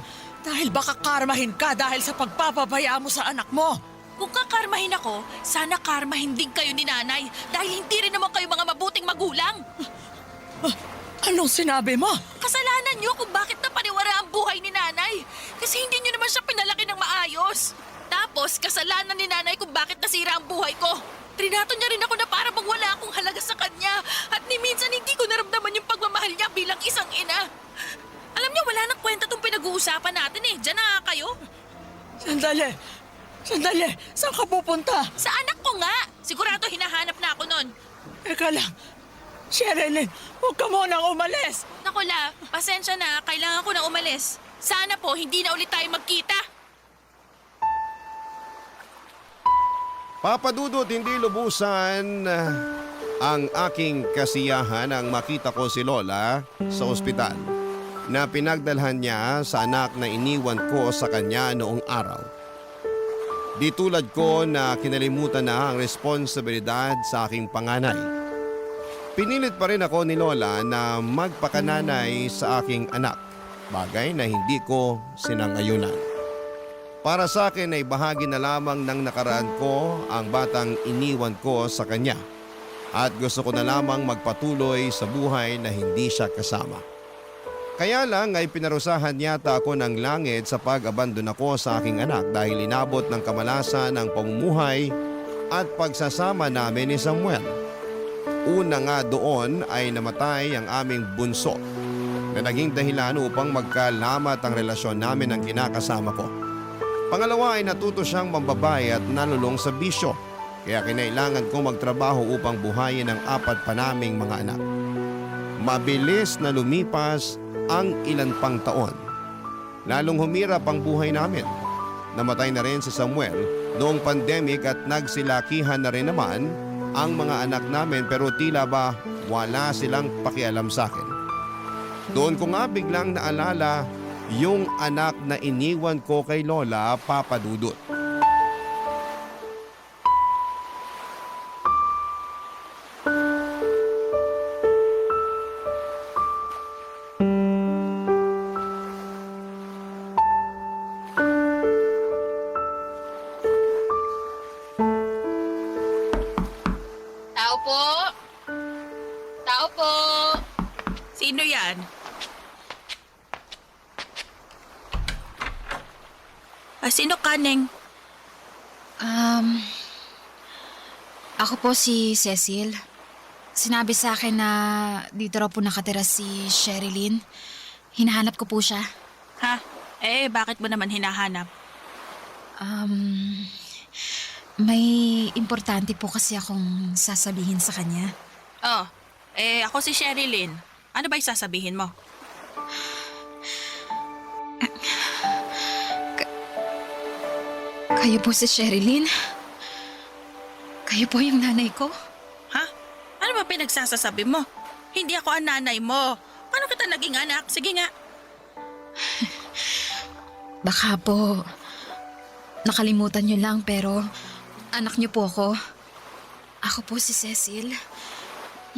Dahil baka karmahin ka dahil sa pagpapabaya mo sa anak mo. Kung kakarmahin ako, sana karmahin din kayo ni nanay dahil hindi rin naman kayo mga mabuting magulang. Anong sinabi mo? Kasalanan niyo kung bakit napaniwara ang buhay ni nanay. Kasi hindi niyo naman siya pinalaki ng maayos. Tapos, kasalanan ni nanay kung bakit nasira ang buhay ko. Trinato niya rin ako na para bang wala akong halaga sa kanya. At ni minsan hindi ko naramdaman yung pagmamahal niya bilang isang ina. Alam niyo, wala nang kwenta tong pinag-uusapan natin eh. Diyan na kayo. Sandali. Saan ka pupunta? Sa anak ko nga. Sigurado hinahanap na ako nun. Eka lang. Sherilyn, huwag ka munang umalis. Naku, La, pasensya na. Kailangan ko na umalis. Sana po hindi na ulit tayo magkita. Papadudot, hindi lubusan ang aking kasiyahan ang makita ko si Lola sa ospital na pinagdalhan niya sa anak na iniwan ko sa kanya noong araw. Di tulad ko na kinalimutan na ang responsibilidad sa aking panganay. Pinilit pa rin ako ni Lola na magpakananay sa aking anak, bagay na hindi ko sinangayunan. Para sa akin ay bahagi na lamang ng nakaraan ko ang batang iniwan ko sa kanya at gusto ko na lamang magpatuloy sa buhay na hindi siya kasama. Kaya lang ay pinarusahan yata ako ng langit sa pag-abandon ako sa aking anak dahil inabot ng kamalasan ng pamumuhay at pagsasama namin ni Samuel. Una nga doon ay namatay ang aming bunso na naging dahilan upang magkalamat ang relasyon namin ng kinakasama ko. Pangalawa ay natuto siyang mambabae at nalulong sa bisyo, kaya kinailangan kong magtrabaho upang buhayin ang 4 pa naming mga anak. Mabilis na lumipas ang ilan pang taon. Lalong humirap ang buhay namin. Namatay na rin si Samuel noong pandemic at nagsilakihan na rin naman ang mga anak namin pero tila ba wala silang pakialam sa akin. Doon ko nga biglang naalala yung anak na iniwan ko kay Lola, Papa Dudut. Tao po! Tao po! Sino yan? Sino ka, Neng? Ako po si Cecil. Sinabi sa akin na dito raw po nakatira si Sherilyn. Hinahanap ko po siya. Ha? Bakit mo naman hinahanap? May importante po kasi akong sasabihin sa kanya. Ako si Sherilyn. Ano ba sasabihin mo? Kayo po si Sherilyn? Kayo po yung nanay ko? Ha? Ano ba pinagsasasabi mo? Hindi ako ang nanay mo. Paano kita naging anak? Sige nga. Baka po nakalimutan niyo lang pero anak niyo po ako. Ako po si Cecil.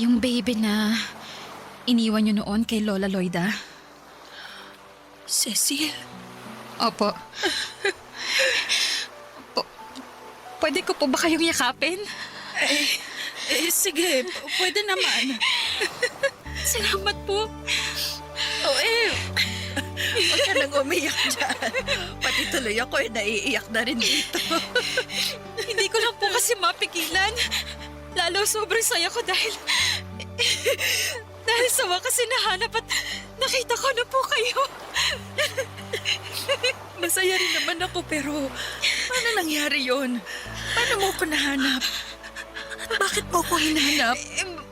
Yung baby na iniwan niyo noon kay Lola Loida. Cecil? Opo. Pwede ko po ba kayong yakapin? Sige. Pwede naman. Salamat po. Huwag ka nang umiyak dyan. Pati tuloy ako naiiyak na rin dito. Hindi ko lang po kasi mapigilan. Lalo sobrang saya ko dahil sa wakas nahanap at nakita ko na po kayo. Masaya rin naman ako pero paano nangyari yon? Paano mo ko nahanap? Bakit mo ko hinahanap?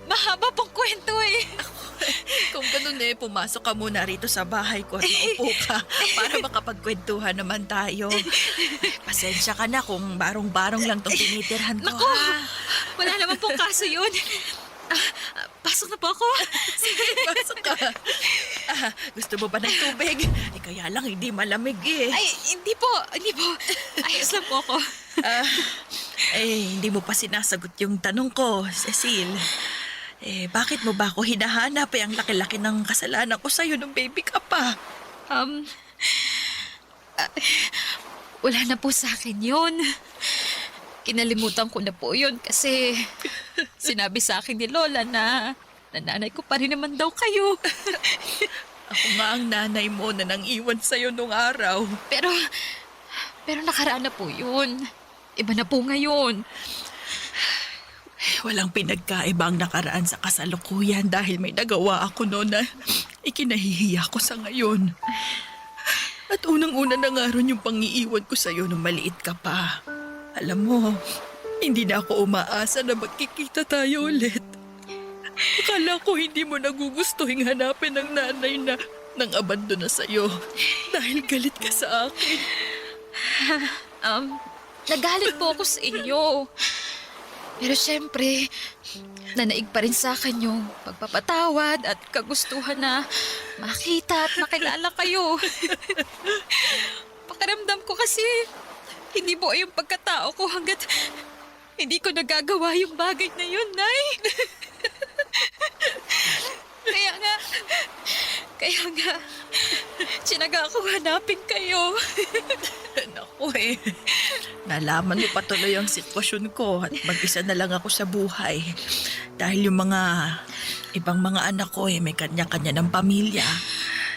Mahaba pong kwento eh. Kung ganun pumasok ka muna rito sa bahay ko at maupo ka para makapagkwentuhan naman tayo. Pasensya ka na kung barong-barong lang tong tinitirhan ko. Naku, ha? wala naman pong kaso yun. Pasok na po ako. Sige, pasok ka. Gusto mo ba ng tubig? Kaya lang hindi malamig eh. Ay, hindi po. Ayos lang po ako. Hindi mo pa sinasagot yung tanong ko, Cecil. Bakit mo ba ako hinahanap? Ang laki-laki ng kasalanan ko sa'yo nung baby ka pa. Wala na po sa akin yun. Kinalimutan ko na po yun kasi sinabi sa akin ni Lola na nanay ko pa rin naman daw kayo. Ako nga ang nanay mo na nang iwan sa'yo nung araw. Pero nakaraan na po yun. Iba na po ngayon. Walang pinagkaiba ang nakaraan sa kasalukuyan dahil may nagawa ako noon na ikinahihiya ko sa ngayon. At unang-una na nga ron yung pangiiwan ko sa'yo nung maliit ka pa. Alam mo, hindi na ako umaasa na magkikita tayo ulit. Akala ko hindi mo nagugustuhin hanapin ang nanay na nang abandon na sa'yo dahil galit ka sa akin. Nagalit po ako sa inyo. Pero syempre, nanaig pa rin sa akin yung pagpapatawad at kagustuhan na makita at makilala kayo. Pakiramdam ko kasi hindi buo yung pagkatao ko hanggat hindi ko nagagawa yung bagay na yun, Nay. Kaya nga, sinaga ako hanapin kayo. Naku nalaman mo pa tuloy ang sitwasyon ko at mag-isa na lang ako sa buhay. Dahil yung ibang mga anak ko may kanya-kanya ng pamilya.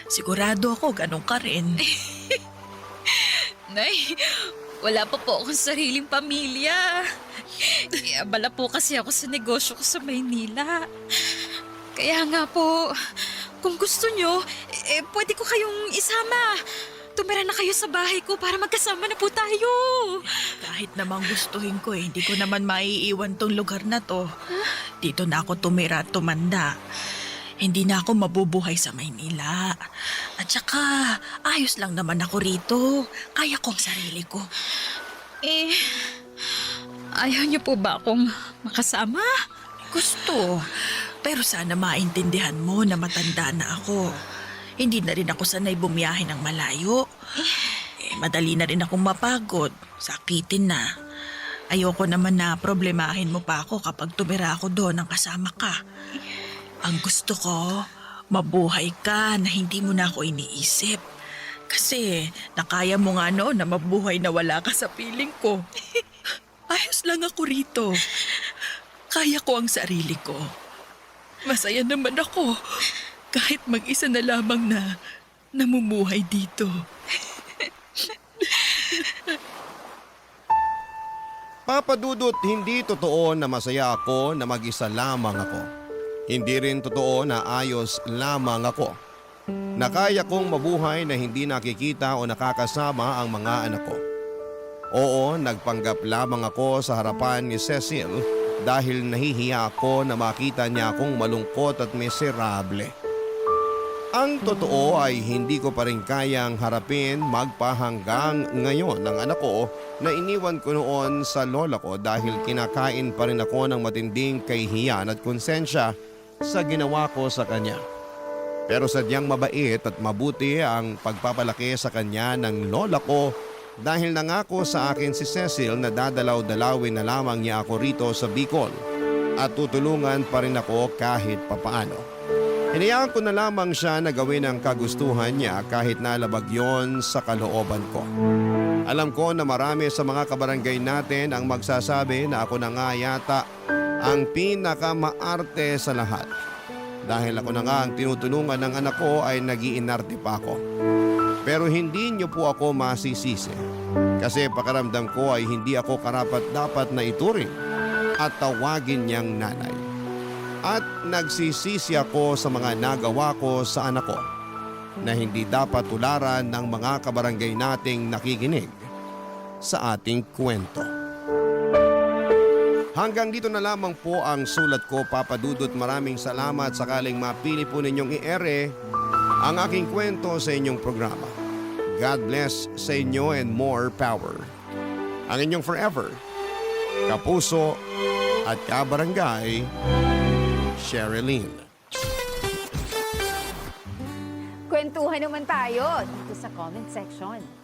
Sigurado ako ganun ka rin. Nay, wala pa po akong sariling pamilya. Abala po kasi ako sa negosyo ko sa Maynila. Kaya nga po, kung gusto nyo, pwede ko kayong isama. Tumira na kayo sa bahay ko para magkasama na po tayo. Kahit namang gustuhin ko hindi ko naman maiiwan tong lugar na to. Dito na ako tumira at tumanda. Hindi na ako mabubuhay sa Maynila. At saka, ayos lang naman ako rito. Kaya ko ang sarili ko. Ayaw niyo po ba akong makasama? Gusto. Pero sana maintindihan mo na matanda na ako. Hindi na rin ako sanay bumiyahe ng malayo. Madali na rin akong mapagod. Sakitin na. Ayoko naman na problemahin mo pa ako kapag tumira ako doon ang kasama ka. Ang gusto ko, mabuhay ka na hindi mo na ako iniisip. Kasi nakaya mo nga noon na mabuhay na wala ka sa piling ko. Ayos lang ako rito. Kaya ko ang sarili ko. Masaya naman ako kahit mag-isa na lamang na namumuhay dito. Papa Dudut, hindi totoo na masaya ako na mag-isa lamang ako. Hindi rin totoo na ayos lamang ako. Na kaya kong mabuhay na hindi nakikita o nakakasama ang mga anak ko. Oo, nagpanggap lamang ako sa harapan ni Cecil dahil nahihiya ako na makita niya akong malungkot at miserable. Ang totoo ay hindi ko pa rin kayang harapin magpahanggang ngayon ng anak ko na iniwan ko noon sa lola ko dahil kinakain pa rin ako ng matinding kahihiyan at konsensya sa ginawa ko sa kanya. Pero sadyang mabait at mabuti ang pagpapalaki sa kanya ng lola ko dahil nangako sa akin si Cecil na dadalaw-dalawin na lamang niya ako rito sa Bicol at tutulungan pa rin ako kahit papaano. Hinayaan ko na lamang siya na gawin ang kagustuhan niya kahit nalabag yon sa kalooban ko. Alam ko na marami sa mga kabarangay natin ang magsasabi na ako na nga yata ang pinakamaarte sa lahat. Dahil ako na nga ang tinutulungan ng anak ko ay nag-iinarte pa ako. Pero hindi niyo po ako masisisi kasi pakaramdam ko ay hindi ako karapat-dapat na ituring at tawagin niyang nanay. At nagsisisi ako sa mga nagawa ko sa anak ko na hindi dapat tularan ng mga kabarangay nating nakikinig sa ating kwento. Hanggang dito na lamang po ang sulat ko, Papa Dudut. Maraming salamat sakaling mapili po ninyong i-ere ang aking kwento sa inyong programa. God bless sa inyo and more power. Ang inyong forever, kapuso at kabarangay, Sherilyn. Kwentuhan naman tayo dito sa comment section.